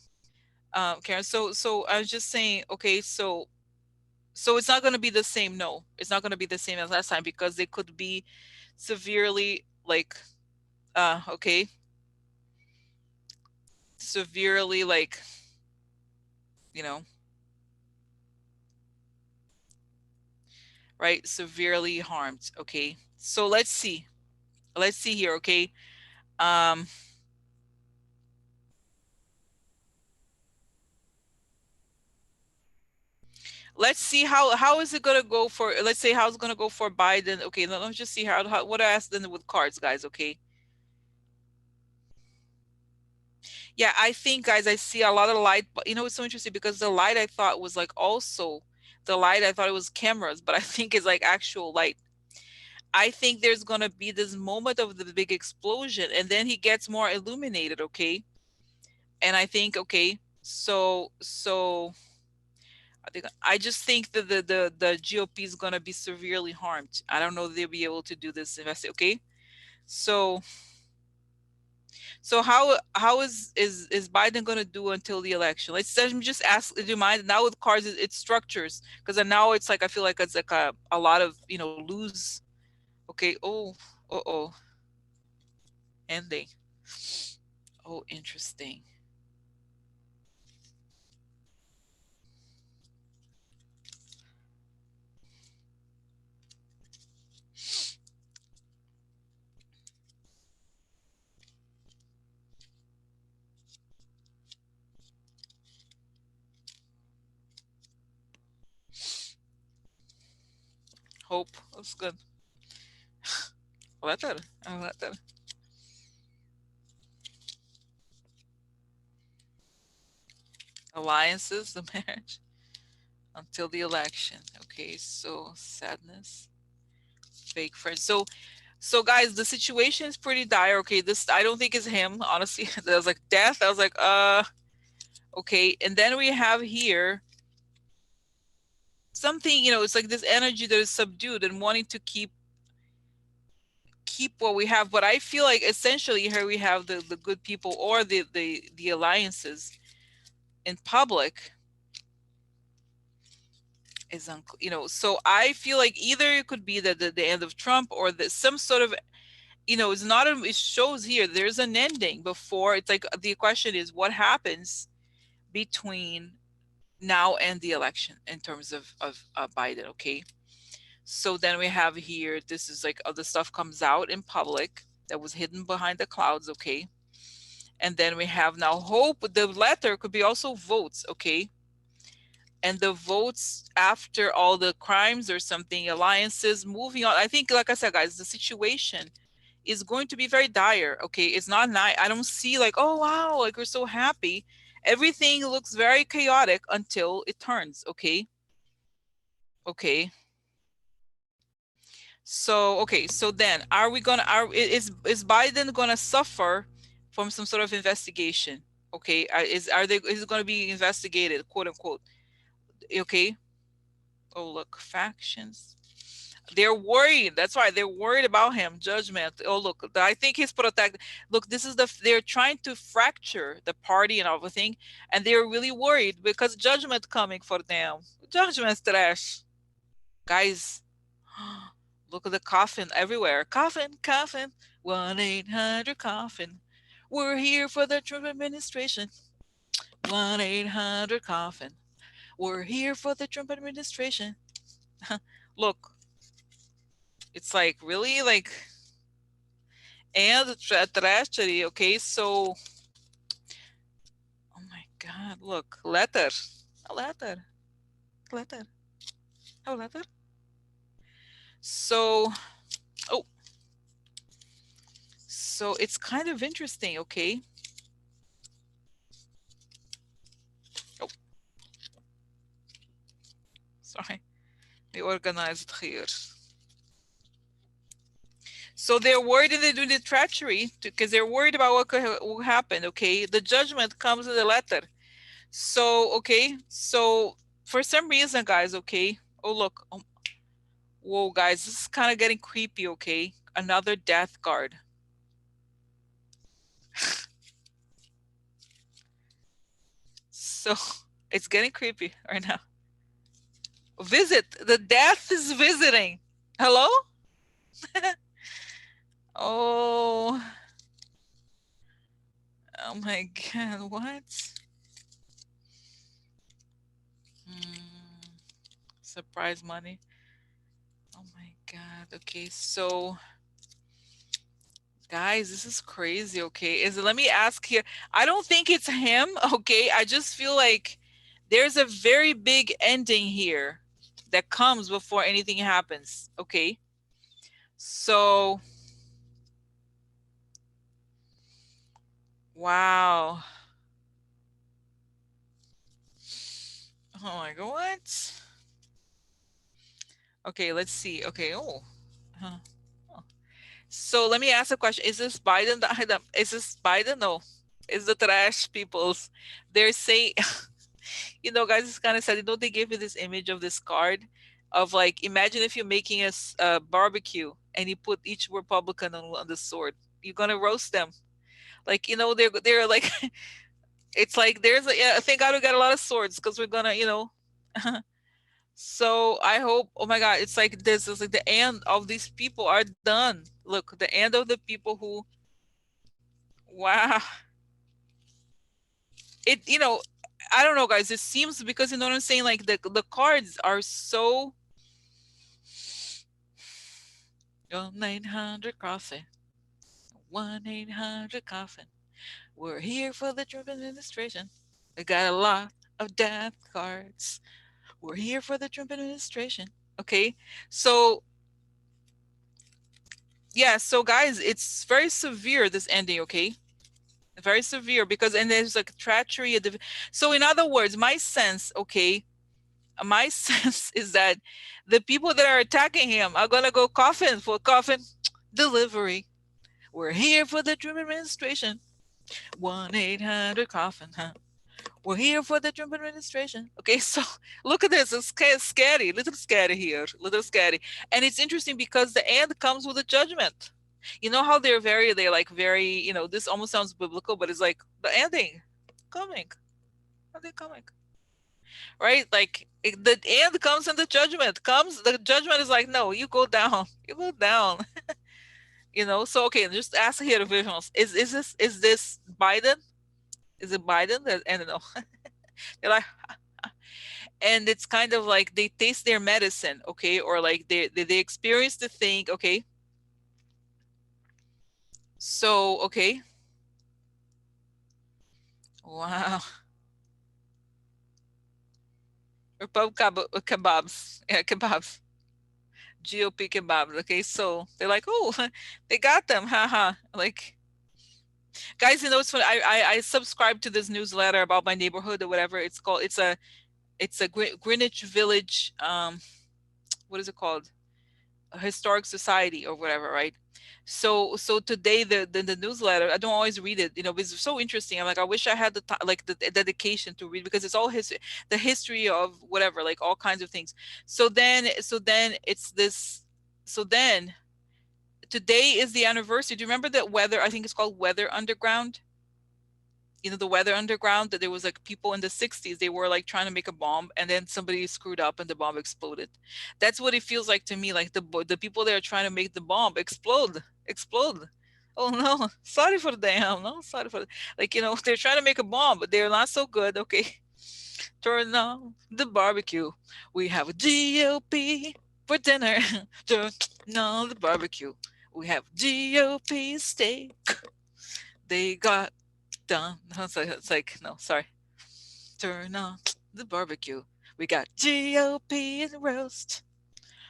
Karen. So I was just saying, okay, so it's not going to be the same. No, it's not going to be the same as last time, because they could be severely, like, okay, severely, like, you know, right, severely harmed. Okay, so let's see here. Okay, um, let's see how is it gonna go for, let's say, how it's gonna go for Biden. Okay, let's just see how what I asked them with cards, guys. Okay, yeah, I think, guys, I see a lot of light, but it's so interesting, because the light I thought was like also the light, I thought it was cameras, but I think it's like actual light. I think there's gonna be this moment of the big explosion, and then he gets more illuminated. Okay, and I think, okay, so I just think that the GOP is gonna be severely harmed. I don't know if they'll be able to do this investigation. Okay, so how is Biden gonna do until the election? Let me just ask. Do you mind now with cards? It's structures, because now it's like I feel like it's like a lot of lose. Okay. Oh. Oh. Ending. Oh, interesting. Hope. That's good. Letter. A letter. Alliances, the marriage until the election. Okay, so sadness, fake friends. So guys, the situation is pretty dire. Okay, this I don't think is him, honestly. That was like death. I was like, okay. And then we have here something, it's like this energy that is subdued and wanting to keep what we have. But I feel like essentially here we have the good people or the alliances in public is so I feel like either it could be the end of Trump or some sort of it's not it shows here there's an ending before. It's like the question is what happens between now and the election in terms of Biden. Okay, so then we have here, this is like other stuff comes out in public that was hidden behind the clouds. Okay, and then we have now hope. The letter could be also votes. Okay, and the votes after all the crimes or something, alliances moving on. I think, like I said, guys, the situation is going to be very dire. Okay, it's not nice. I don't see like, oh wow, like we're so happy. Everything looks very chaotic until it turns. Okay, okay. So okay, so then are we gonna is Biden gonna suffer from some sort of investigation? Okay, is it gonna be investigated, quote unquote? Okay. Oh look, factions. They're worried. That's why they're worried about him. Judgment. Oh look, I think he's protected. Look, this is they're trying to fracture the party and everything, and they're really worried because judgment coming for them. Judgment's trash, guys. Look at the coffin everywhere. Coffin, coffin. 1-800-coffin. We're here for the Trump administration. 1-800-coffin. We're here for the Trump administration. Look, it's like really like, and a tragedy. Okay, so oh my god, look, letter, a letter, letter, a letter. So oh, so it's kind of interesting. Okay, oh, sorry, we organized here. So they're worried and they're doing the treachery because they're worried about what will happen. Okay, the judgment comes in the letter. So okay, so for some reason, guys. Okay, oh look, whoa, guys, this is kind of getting creepy. Okay, another death card. So it's getting creepy right now. Visit, the death is visiting. Hello. Oh, oh my god, what? Hmm, surprise money. Oh my god. Okay, so guys, this is crazy. Okay, let me ask here. I don't think it's him. Okay, I just feel like there's a very big ending here that comes before anything happens. Okay, so wow. Oh my god, what? Okay, let's see. Okay, oh. Huh. Oh. So let me ask a question. Is this Biden? Is this Biden? No. Is the trash people's? They're saying, guys, it's kind of sad. They give you this image of this card of like, imagine if you're making a barbecue and you put each Republican on the sword. You're gonna roast them. Like, they're like, it's like there's yeah, thank God we got a lot of swords because we're gonna, So I hope, oh my God, it's like this is like the end of these people are done. Look, the end of the people who, wow. It, I don't know, guys. It seems because you know what I'm saying. Like the cards are so 1-800-coffin, 1-800-coffin. We're here for the Trump administration. We got a lot of death cards. We're here for the Trump administration. Okay, so yeah, so guys, it's very severe this ending. Okay, very severe because and there's like treachery. So in other words, my sense, okay, my sense is that the people that are attacking him are gonna go coffin for coffin delivery. We're here for the Trump administration. 1-800-coffin, huh? We're here for the Trump administration. Okay, so look at this. It's scary, little scary here, little scary. And it's interesting because the end comes with a judgment. You know how they're like very, this almost sounds biblical, but it's like the ending coming. Are they coming? Right? Like the end comes and the judgment comes. The judgment is like, no, you go down. You go down. So okay, just ask here the visuals. Is this Biden? Is it Biden? I don't know. They're like, and it's kind of like they taste their medicine, okay, or like they experience the thing, okay. So okay, wow, kebabs, yeah, kebabs, GOP kebabs. Okay, so they're like, oh, they got them, haha. Like, guys, it's funny. I subscribe to this newsletter about my neighborhood or whatever it's called. It's a Greenwich Village. What is it called? A historic society or whatever, right? So today the newsletter, I don't always read it, but it's so interesting. I'm like, I wish I had the like the dedication to read, because it's all the history of whatever, like all kinds of things. So then it's this. So then today is the anniversary. Do you remember that Weather? I think it's called Weather Underground. The Weather Underground, that there was like people in the 60s, they were like trying to make a bomb, and then somebody screwed up and the bomb exploded. That's what it feels like to me, like the people that are trying to make the bomb explode. Oh no, sorry for them. No, sorry for, like, they're trying to make a bomb, but they're not so good. Okay, turn on the barbecue. We have a GOP for dinner. Turn on the barbecue. We have GOP steak. They got done. It's like, no, sorry. Turn on the barbecue. We got GOP and roast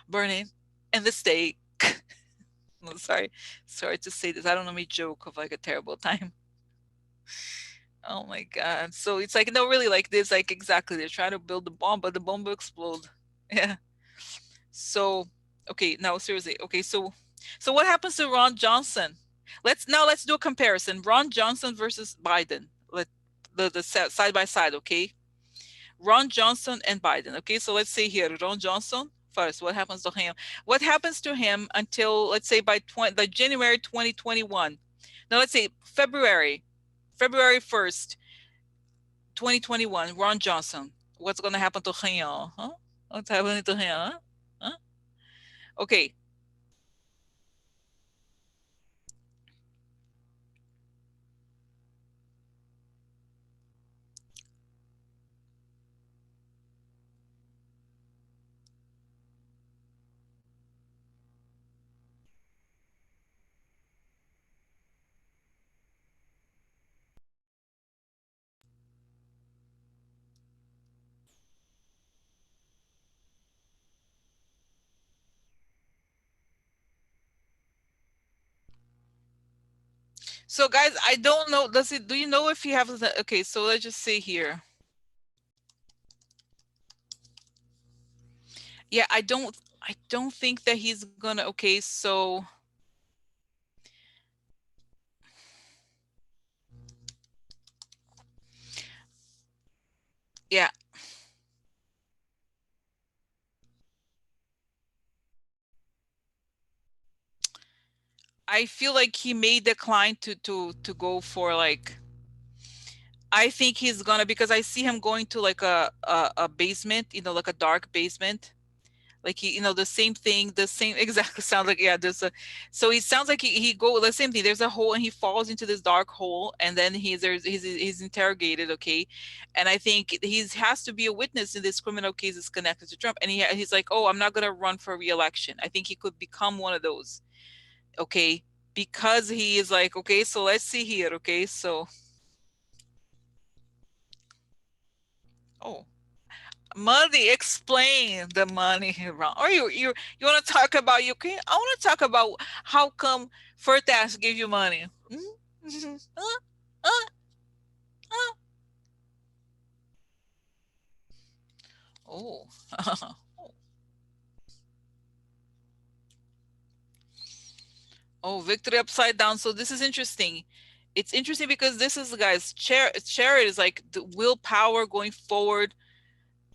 burning and the steak. No, sorry to say this. I don't know me joke of like a terrible time. Oh my god. So it's like, no, really, like this, like exactly. They're trying to build the bomb, but the bomb will explode. Yeah. So okay, now seriously. Okay, so what happens to Ron Johnson? Let's do a comparison. Ron Johnson versus Biden. Let the side by side, okay? Ron Johnson and Biden. Okay, so let's say here, Ron Johnson first. What happens to him? What happens to him until, let's say, by January 2021? Now let's say February 1st, 2021. Ron Johnson. What's going to happen to him? Huh? What's happening to him? Huh? Huh? Okay. So guys, I don't know. Do you know if he has okay, so let's just say here. Yeah, I don't think that he's gonna, okay, so yeah, I feel like he may decline to go for like, I think he's gonna, because I see him going to like a basement, like a dark basement. Like the same thing, the same exactly sounds like, yeah, there's a, so he sounds like he go the same thing. There's a hole and he falls into this dark hole, and then he's interrogated, okay? And I think he's has to be a witness in this criminal cases connected to Trump. And he's like, oh, I'm not gonna run for re-election. I think he could become one of those, okay? Because he is like, okay, so let's see here, okay, so oh, money, explain the money wrong. Or you want to talk about Ukraine? I want to talk about how come Fertas gave you money. Hmm? Huh? Huh? Huh? Oh. Oh, victory upside down. So this is interesting. It's interesting because this is, guys, chariot is like the willpower going forward.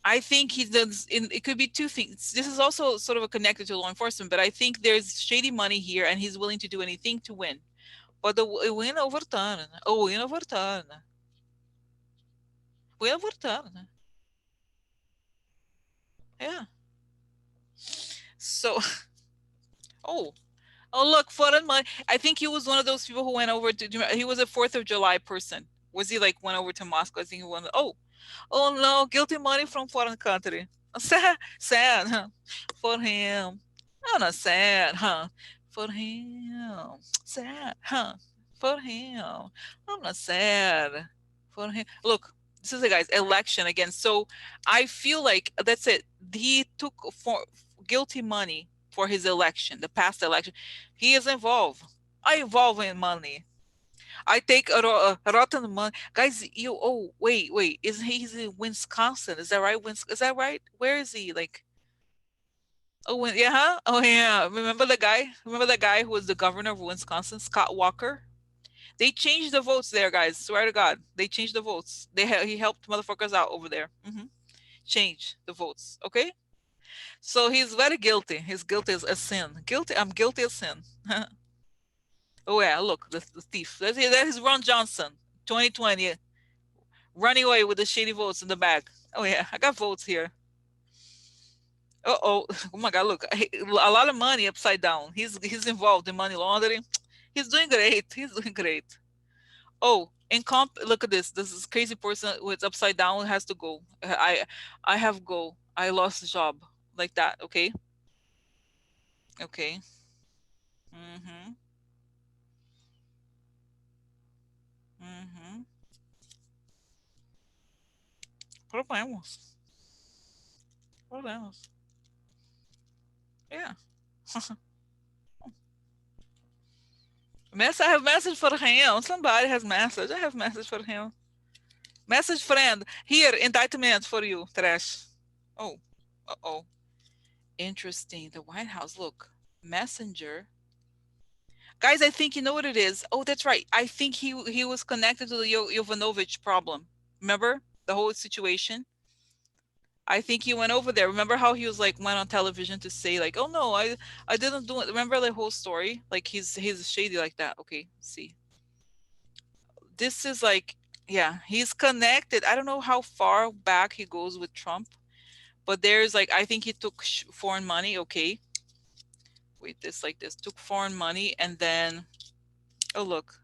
I think he does. It could be two things. This is also sort of a connected to law enforcement, but I think there's shady money here, and he's willing to do anything to win. But the win over turn, oh, win over turn, win over turn. Yeah. So, oh, oh, look, foreign money. I think he was one of those people who went over to. He was a Fourth of July person. Was he like went over to Moscow? I think he went. Oh, oh no, guilty money from foreign country. Sad, sad, huh? For him. Oh, not sad, huh? For him. Sad, huh? For him. I'm not sad. For him. Look, this is a guy's election again. So I feel like that's it. He took for guilty money for his election, the past election. He is involved. I involve in money. I take a rotten money, guys. You wait, is he's in Wisconsin? Is that right? Is that right? Where is he? Like, oh, yeah, huh? Oh yeah. Remember the guy? Remember the guy who was the governor of Wisconsin, Scott Walker? They changed the votes there, guys. Swear to God, they changed the votes. He helped motherfuckers out over there. Change the votes, okay? So he's very guilty. His guilt is a sin. Guilty. I'm guilty of sin. Oh yeah, look, the thief. That is Ron Johnson, 2020, running away with the shady votes in the bag. Oh yeah, I got votes here. Oh my God, look, a lot of money upside down. He's involved in money laundering. He's doing great. He's doing great. Oh, in comp, look at this. This is crazy person with upside down has to go. I have go. I lost the job like that. Okay, okay. Mm-hmm. Mm-hmm. Problemos. Problemos. Yeah. I have message for him. Somebody has message. I have message for him. Message friend. Here, indictment for you, trash. Oh. Uh-oh. Interesting. The White House. Look. Messenger. Guys, I think you know what it is. Oh, that's right. I think he was connected to the Yovanovitch problem. Remember the whole situation? I think he went over there. Remember how he was like went on television to say like, "Oh no, I didn't do it." Remember the whole story? Like he's shady like that. Okay, see. This is like, yeah, he's connected. I don't know how far back he goes with Trump, but there's like, I think he took foreign money. Okay, wait, this like this took foreign money, and then, oh look,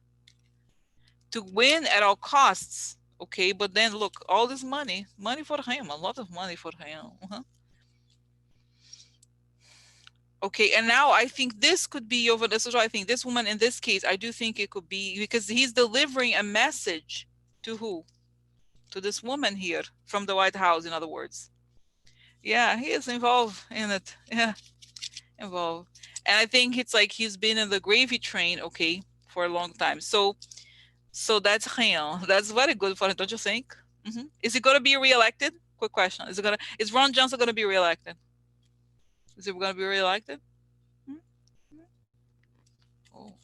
to win at all costs. Okay, but then look, all this money for him, a lot of money for him. Okay, and now I think this could be over. This is what I think. This woman in this case, I do think it could be because he's delivering a message to who? To this woman here from the White House, in other words. Yeah, he is involved in it. Yeah, involved. And I think it's like he's been in the gravy train, okay, for a long time. So that's him. That's very good for him, don't you think? Is he gonna be reelected? Quick question. Is Ron Johnson gonna be reelected? Is he gonna be reelected? Hmm? Oh.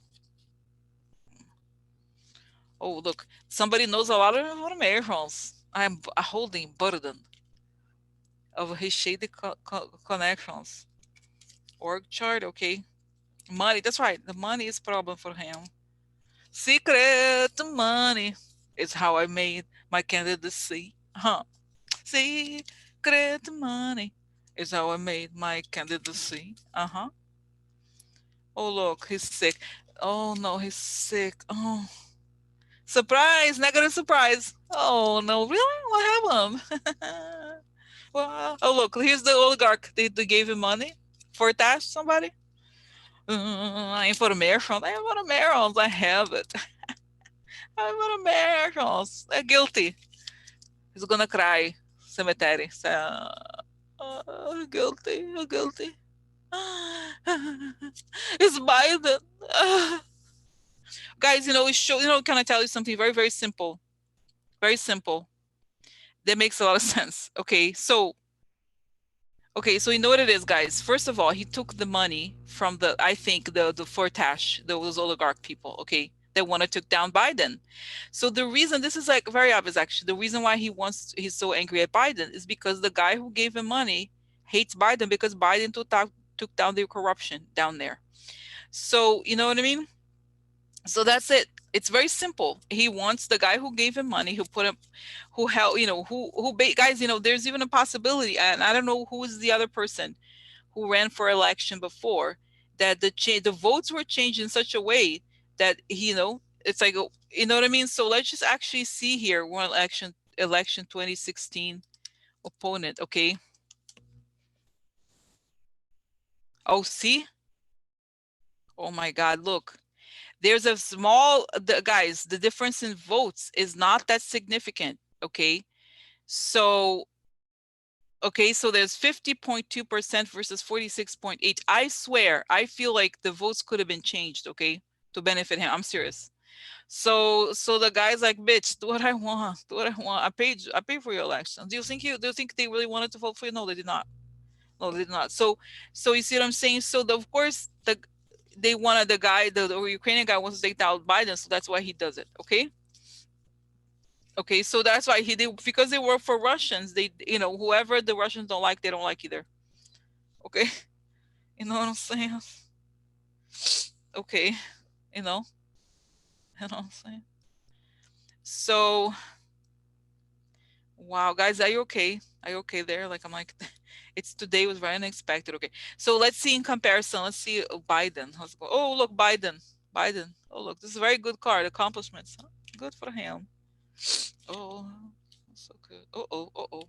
Oh, look, somebody knows a lot of Americans. I'm holding burden of his shady connections. Org chart, okay. Money, that's right. The money is problem for him. Secret money is how I made my candidacy. Huh. Secret money is how I made my candidacy. Uh-huh. Oh, look, he's sick. Oh, no, he's sick. Oh. Surprise, negative surprise. Oh, no, really? What happened? Well, oh, look, here's the oligarch. They gave him money for a tax, somebody? I ain't for the Americans. I ain't for the Americans. I have it. I'm for the Americans. They're guilty. He's gonna cry. Cemetery. Guilty. Guilty. It's Biden. Guys, can I tell you something very, very simple? Very simple. That makes a lot of sense. Okay, so Okay, so you know what it is, guys. First of all, he took the money from the, I think, the Fortash, those oligarch people, okay, that want to took down Biden. So the reason, this is like very obvious actually, the reason why he's so angry at Biden is because the guy who gave him money hates Biden because Biden took down the corruption down there. So you know what I mean? So that's it. It's very simple. He wants the guy who gave him money, who put him, who helped, guys, there's even a possibility, and I don't know who is the other person who ran for election before, that the votes were changed in such a way that it's like, you know what I mean. So let's just actually see here one election 2016 opponent. Okay. Oh, see. Oh my God, look, there's a small, guys, the difference in votes is not that significant. Okay. So okay, so there's 50.2% versus 46.8. I swear, I feel like the votes could have been changed, okay, to benefit him. I'm serious. So the guy's like, bitch, do what I want. Do what I want. I paid for your election. Do you think they really wanted to vote for you? No, they did not. No, they did not. So you see what I'm saying? So of course they wanted the Ukrainian guy wants to take down Biden, so that's why he does it. Okay. Okay, so that's why he did, because they work for Russians. They, whoever the Russians don't like, they don't like either. Okay, you know what I'm saying? Okay, you know, you know what I'm saying. So, wow, guys, are you okay? Are you okay there? Like I'm like, it's today was very unexpected. Okay, so let's see in comparison. Let's see Biden. Let's go. Oh, look, Biden. Biden. Oh, look, this is a very good card. Accomplishments. Huh? Good for him. Oh, so good. Oh.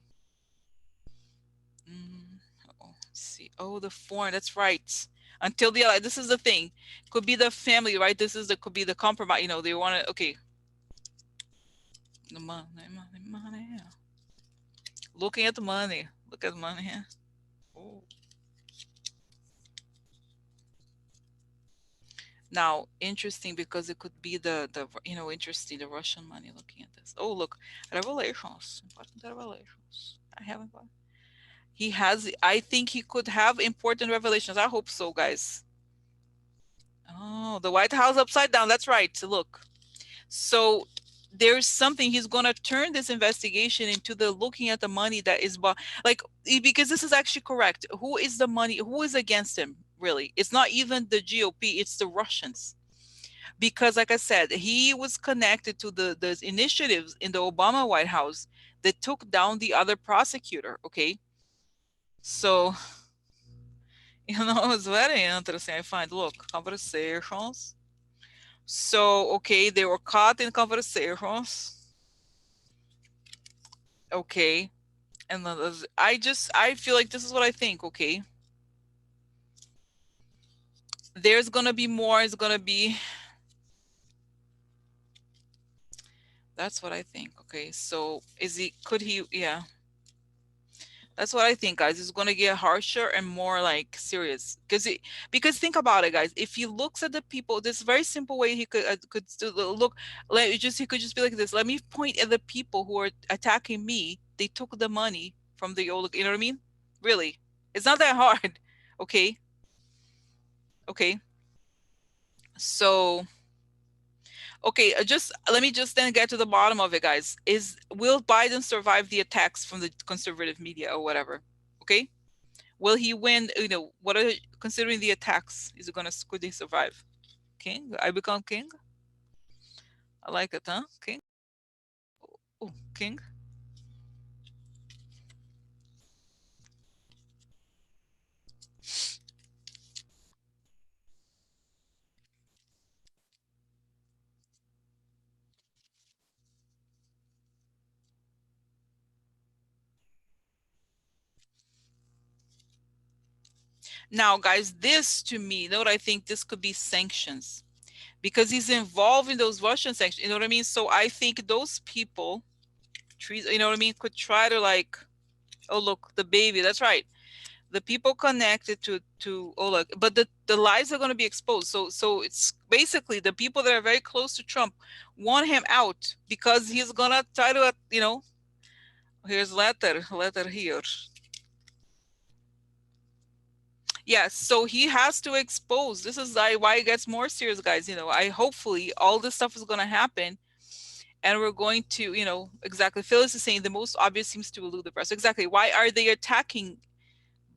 Mm, oh, let's see. Oh, the foreign. That's right. Until the this is the thing. Could be the family, right? Could be the compromise. They want to. Okay. The money, money, money. Yeah. Looking at the money. Look at the money. Yeah. Oh. Now, interesting because it could be interesting, the Russian money. Looking at this. Oh, look, revelations. Important revelations. I haven't got. He has. I think he could have important revelations. I hope so, guys. Oh, the White House upside down. That's right. Look. So there's something, he's going to turn this investigation into the looking at the money that is like, because this is actually correct. Who is the money? Who is against him? Really? It's not even the GOP, it's the Russians. Because like I said, he was connected to the initiatives in the Obama White House that took down the other prosecutor. Okay. So, it's very interesting. I find, look, conversations. So, okay, they were caught in conversations. Okay. And I feel like this is what I think. Okay. There's going to be more. It's going to be, that's what I think. Okay. So yeah. That's what I think, guys. It's going to get harsher and more like serious because think about it, guys. If he looks at the people, this very simple way he could still look. He could just be like this. Let me point at the people who are attacking me. They took the money from the old. You know what I mean? Really, it's not that hard. Okay. Okay. So, okay, just let me just then get to the bottom of it, guys. Will Biden survive the attacks from the conservative media or whatever? Okay. Will he win? What are considering the attacks? Could he survive? King? I become king? I like it, huh? King? Oh, king. Now, guys, this to me, you know what I think? This could be sanctions because he's involved in those Russian sanctions. You know what I mean? So I think those people, you know what I mean, could try to like, oh look, the baby. That's right. The people connected to Oleg, but the lies are going to be exposed. So it's basically the people that are very close to Trump want him out because he's going to try to here's letter here. Yes, so he has to expose. This is why it gets more serious, guys. I hopefully all this stuff is going to happen, and we're going to, exactly. Phyllis is saying the most obvious seems to elude the press. Exactly. Why are they attacking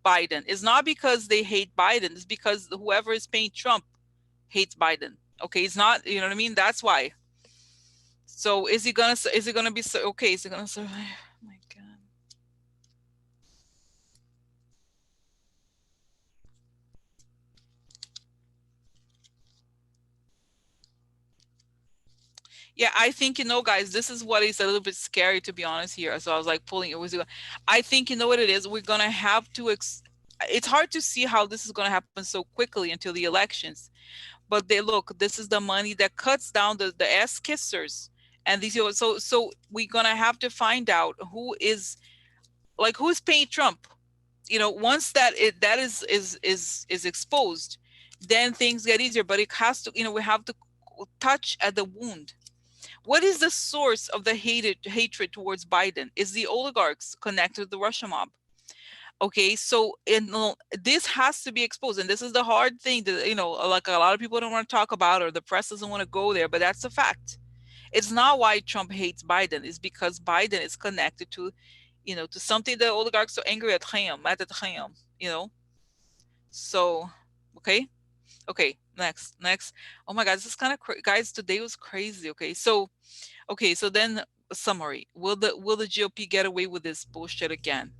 Biden? It's not because they hate Biden. It's because whoever is paying Trump hates Biden. Okay, it's not. You know what I mean? That's why. So is he gonna? Is it gonna be so? Okay, is it gonna survive? Oh my God. Yeah, I think, guys, this is what is a little bit scary, to be honest here. So I was like pulling it was. I think what it is. We're gonna have to. It's hard to see how this is gonna happen so quickly until the elections. But they look. This is the money that cuts down the ass kissers, and these. So we're gonna have to find out who's paying Trump. Once that is exposed, then things get easier. But it has to. We have to touch at the wound. What is the source of the hatred towards Biden? Is the oligarchs connected to the Russia mob? Okay, so this has to be exposed, and this is the hard thing that like a lot of people don't want to talk about, or the press doesn't want to go there, but that's a fact. It's not why Trump hates Biden; it's because Biden is connected to something the oligarchs are angry at him, mad at him. So, okay, okay, next. Oh my God, this is kind of guys. Today was crazy. Okay, so then summary. Will the GOP get away with this bullshit again?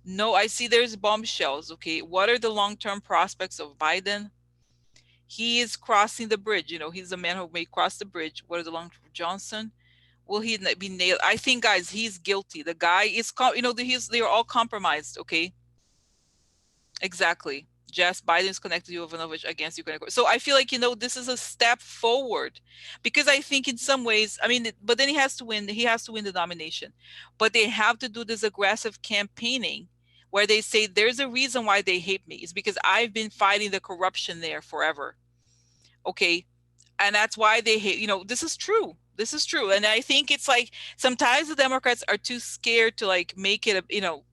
No, I see there's bombshells. Okay, what are the long-term prospects of Biden? He is crossing the bridge. He's the man who may cross the bridge. What are the long Johnson? Will he be nailed? I think, guys, he's guilty. The guy is, they're all compromised. Okay, exactly. Jess, Biden's connected to Yovanovitch against Ukraine. So I feel like, this is a step forward, because I think in some ways, I mean, but then he has to win. He has to win the nomination, but they have to do this aggressive campaigning where they say there's a reason why they hate me. It's because I've been fighting the corruption there forever. Okay, and that's why they hate. This is true, and I think it's like sometimes the Democrats are too scared to like make it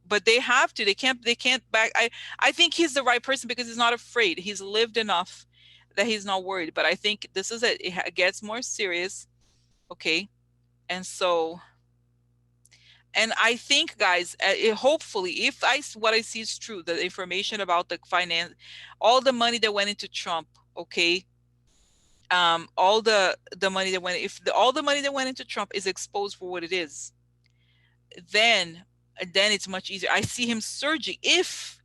but they have to. They can't back. I think he's the right person because he's not afraid. He's lived enough that he's not worried. But I think this is it gets more serious. Okay, and so, and I think, guys, hopefully, if what I see is true, the information about the finance, all the money that went into Trump, okay, all the money that went, if all the money that went into Trump is exposed for what it is, then it's much easier. I see him surging if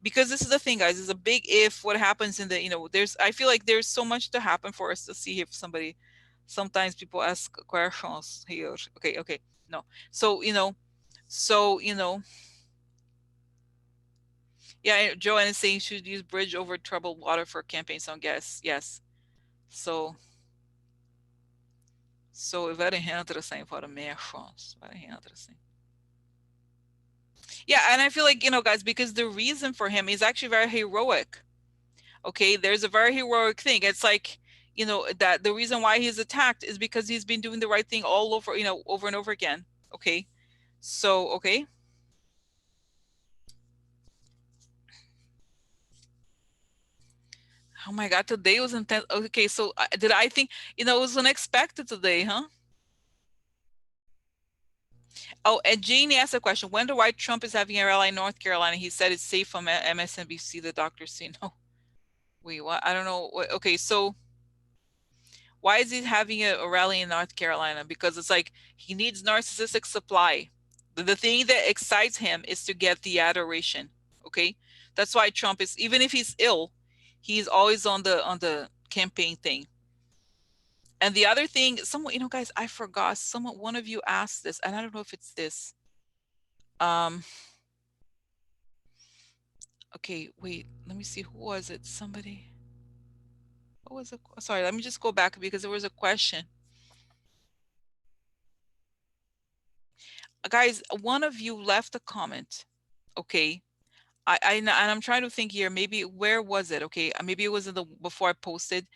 because this is the thing, guys, it's a big if. What happens in the, there's, I feel like there's so much to happen for us to see if somebody, sometimes people ask questions here. Okay, no, so yeah, Joanne is saying should use bridge over troubled water for campaign song. Yes. So very interessant para märchens. Very interessant. Yeah, and I feel like, guys, because the reason for him is actually very heroic. Okay, there's a very heroic thing. It's like, that the reason why he's attacked is because he's been doing the right thing all over, over and over again. Okay, so, okay. Oh my God, today was intense. Okay, so did I think, it was unexpected today, huh? Oh, and Jeannie asked a question. Wonder why Trump is having a rally in North Carolina. He said it's safe from MSNBC, the doctors say no. Wait, what? I don't know. Okay, so why is he having a rally in North Carolina? Because it's like he needs narcissistic supply. The thing that excites him is to get the adoration. Okay, that's why Trump is, even if he's ill, he's always on the campaign thing. And the other thing, someone, guys, I forgot. One of you asked this, and I don't know if it's this. Um. Okay, wait. Let me see. Who was it? Somebody. What was it? Sorry. Let me just go back because there was a question. Guys, one of you left a comment. Okay. And I'm trying to think here. Maybe where was it? Okay, maybe it was before I posted.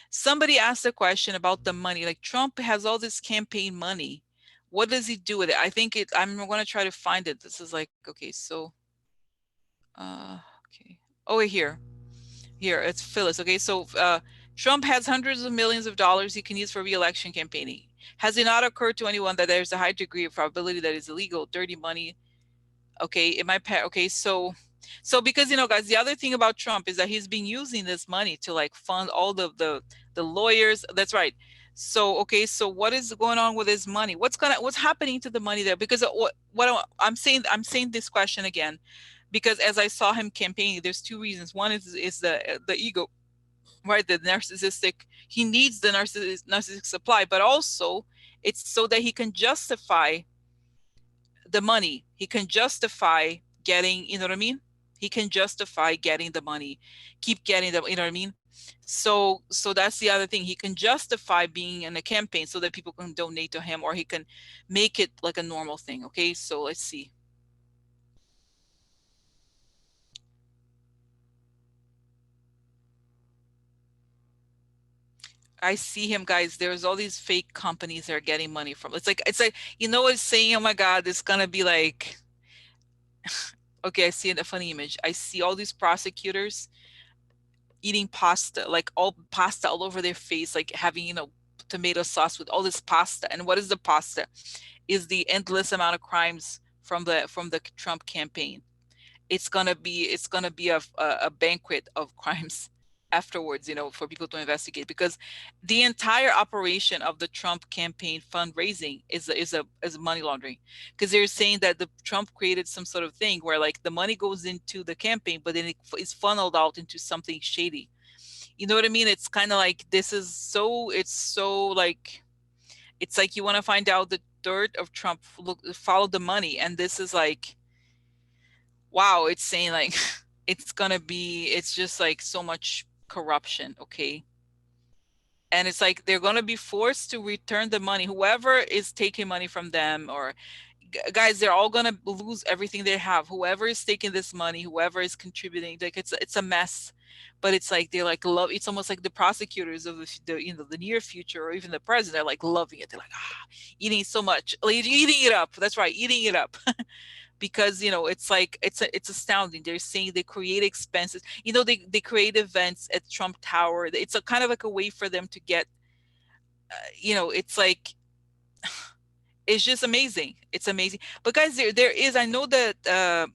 Somebody asked a question about the money. Like Trump has all this campaign money. What does he do with it? I think I'm going to try to find it. This is like, okay, so, okay. Oh, here it's Phyllis. Okay, so Trump has hundreds of millions of dollars he can use for re-election campaigning. Has it not occurred to anyone that there's a high degree of probability that it's illegal, dirty money? Okay, in my pet. Okay, so because guys, the other thing about Trump is that he's been using this money to like fund all the lawyers. That's right. So okay, so what is going on with his money? What's happening to the money there? Because I'm saying this question again because as I saw him campaigning, there's two reasons. One is the ego, right? The narcissistic. He needs the narcissistic supply, but also it's so that he can justify the money. He can justify getting, you know what I mean? He can justify getting the money, keep getting the, you know what I mean? So that's the other thing. He can justify being in a campaign so that people can donate to him, or he can make it like a normal thing. Okay, so let's see. I see him, guys. There's all these fake companies that are getting money from. It's like it's saying, oh my God, it's gonna be like, okay, I see a funny image. I see all these prosecutors eating pasta, like all pasta all over their face, like having, tomato sauce with all this pasta. And what is the pasta? Is the endless amount of crimes from the Trump campaign. It's gonna be a banquet of crimes afterwards, for people to investigate, because the entire operation of the Trump campaign fundraising is money laundering, because they're saying that the Trump created some sort of thing where like the money goes into the campaign, but then it is funneled out into something shady. You know what I mean? It's kind of like it's so like it's like you want to find out the dirt of Trump, look, follow the money, and this is like, wow, it's saying like it's just like so much corruption, okay? And it's like they're gonna be forced to return the money, whoever is taking money from them, or guys, they're all gonna lose everything they have. Whoever is taking this money, whoever is contributing, like it's a mess. But it's like they're like love. It's almost like the prosecutors of the near future, or even the president, are like loving it. They're like eating so much, like, eating it up. That's right, eating it up. Because it's like it's astounding. They're saying they create expenses. They create events at Trump Tower. It's a kind of like a way for them to get. It's like it's just amazing. It's amazing. But guys, there is. I know that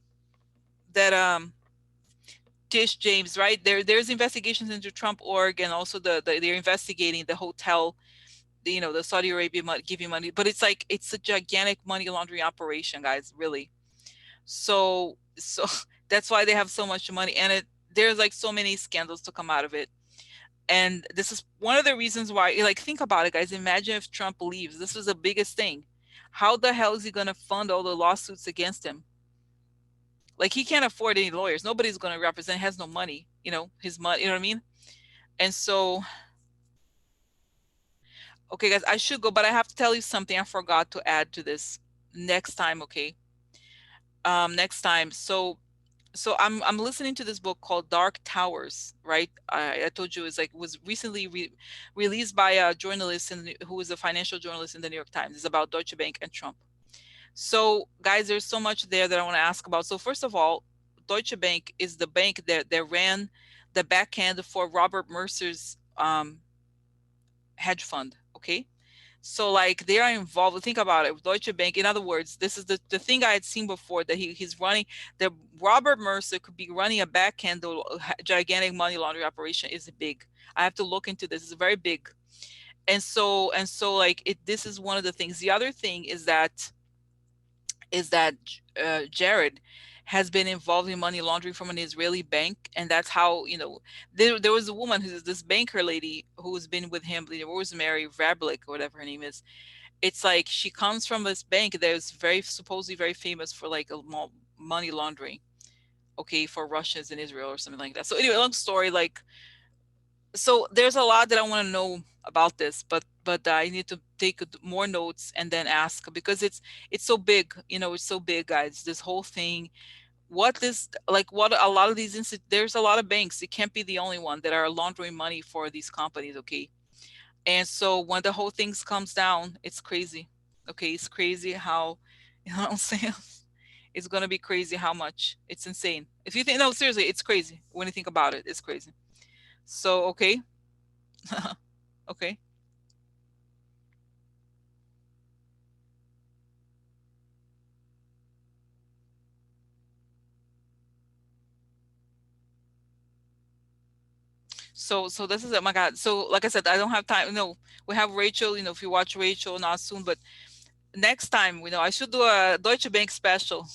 Tish James, right? There's investigations into Trump org, and also they're investigating the hotel, the Saudi Arabia giving money. But it's like it's a gigantic money laundering operation, guys. Really. So that's why they have so much money, and there's like so many scandals to come out of it. And this is one of the reasons why, like, think about it, guys. Imagine if Trump leaves. This was the biggest thing. How the hell is he going to fund all the lawsuits against him? Like, he can't afford any lawyers. Nobody's going to represent. He has no money. His money. You know what I mean? And so, okay, guys, I should go, but I have to tell you something I forgot to add to this next time. Okay, next time. So I'm listening to this book called Dark Towers, right? I told you it's like was recently released by a journalist who is a financial journalist in the New York Times. It's about Deutsche Bank and Trump. So guys, there's so much there that I want to ask about. So first of all, Deutsche Bank is the bank that ran the back end for Robert Mercer's hedge fund. Okay. So like they are involved. Think about it. Deutsche Bank. In other words, this is the thing I had seen before, that he's running. That Robert Mercer could be running a back end gigantic money laundering operation is big. I have to look into this. It's very big. And so like this is one of the things. The other thing is that Jared has been involved in money laundering from an Israeli bank, and that's how there was a woman who's this banker lady who's been with him, Rosemary Vrablik or whatever her name is. It's like she comes from this bank that is very supposedly very famous for like money laundering, okay, for Russians in Israel or something like that. So anyway, long story, like, so there's a lot that I want to know about this, but I need to take more notes and then ask, because it's so big, it's so big, guys, this whole thing. What a lot of these there's a lot of banks. It can't be the only one that are laundering money for these companies, okay? And so when the whole things comes down, it's crazy. Okay, it's crazy how, what I'm saying? It's gonna be crazy how much. It's insane. If you think, no, seriously, it's crazy. When you think about it, it's crazy. So, okay. Okay. So this is it. My God. So like I said, I don't have time. No, we have Rachel. If you watch Rachel, not soon, but next time, I should do a Deutsche Bank special.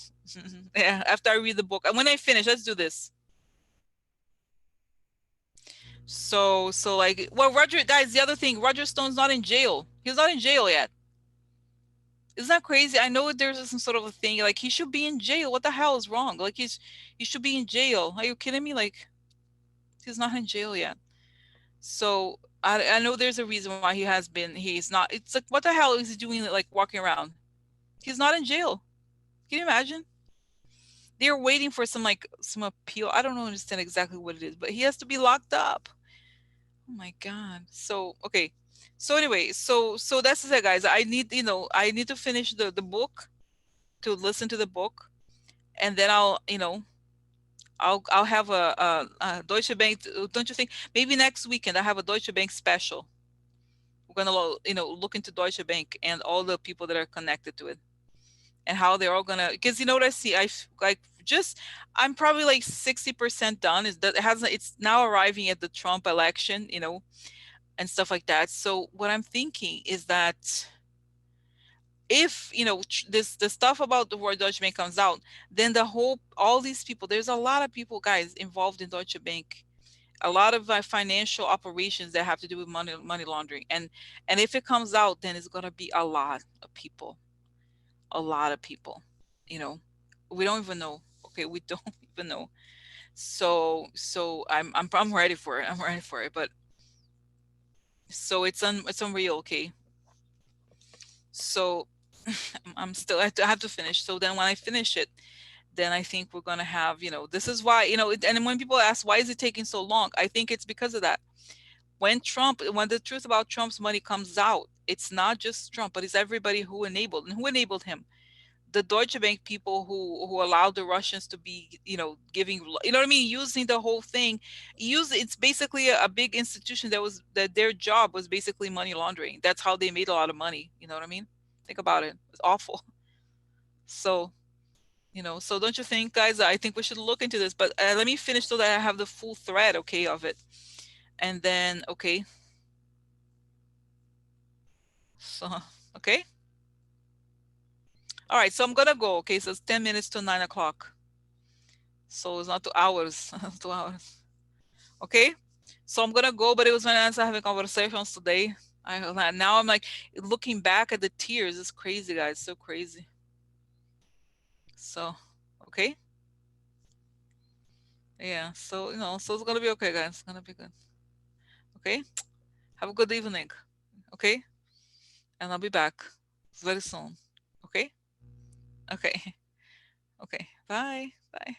Yeah, after I read the book. And when I finish, let's do this. So like, well, Roger, guys, the other thing, Roger Stone's not in jail. He's not in jail yet. Isn't that crazy? I know there's some sort of a thing like he should be in jail. What the hell is wrong? Like he should be in jail. Are you kidding me? Like he's not in jail yet. So I know there's a reason why he's not. It's like what the hell is he doing like walking around? He's not in jail. Can you imagine? They're waiting for some appeal. I don't understand exactly what it is, but he has to be locked up. Oh my God. So okay. So anyway, so that's it, guys. I need to finish the book, to listen to the book, and then I'll have a Deutsche Bank. Don't you think maybe next weekend I have a Deutsche Bank special? We're gonna look into Deutsche Bank and all the people that are connected to it, and how they're all gonna, because you know what I see, like just I'm probably like 60% done. Is that it hasn't it's now arriving at the Trump election, and stuff like that. So what I'm thinking is that if this the stuff about the word Deutsche Bank comes out, then all these people, there's a lot of people, guys, involved in Deutsche Bank, a lot of financial operations that have to do with money laundering, and if it comes out, then it's gonna be a lot of people, a lot of people. You know, we don't even know. Okay, we don't even know. So I'm ready for it. I'm ready for it. But so it's unreal. Okay, so I'm still I have to finish. So then when I finish it, then I think we're gonna have, this is why, and when people ask why is it taking so long, I think it's because of that. When the truth about Trump's money comes out, it's not just Trump, but it's everybody who enabled him. The Deutsche Bank people who allowed the Russians to be, giving, you know what I mean, using the whole thing. It's basically a big institution that their job was basically money laundering. That's how they made a lot of money. You know what I mean? Think about it. It's awful. So, so don't you think, guys? I think we should look into this. But let me finish so that I have the full thread, okay, of it. And then, okay. So, okay. All right. So I'm gonna go. Okay. So it's 10 minutes to 9 o'clock. So it's not 2 hours. 2 hours. Okay. So I'm gonna go. But it was very nice having conversations today. Now I'm like looking back at the tears. It's crazy, guys. So crazy. So, okay. Yeah. So so it's gonna be okay, guys. It's gonna be good. Okay. Have a good evening. Okay. And I'll be back very soon. Okay. Okay. Okay. Bye. Bye.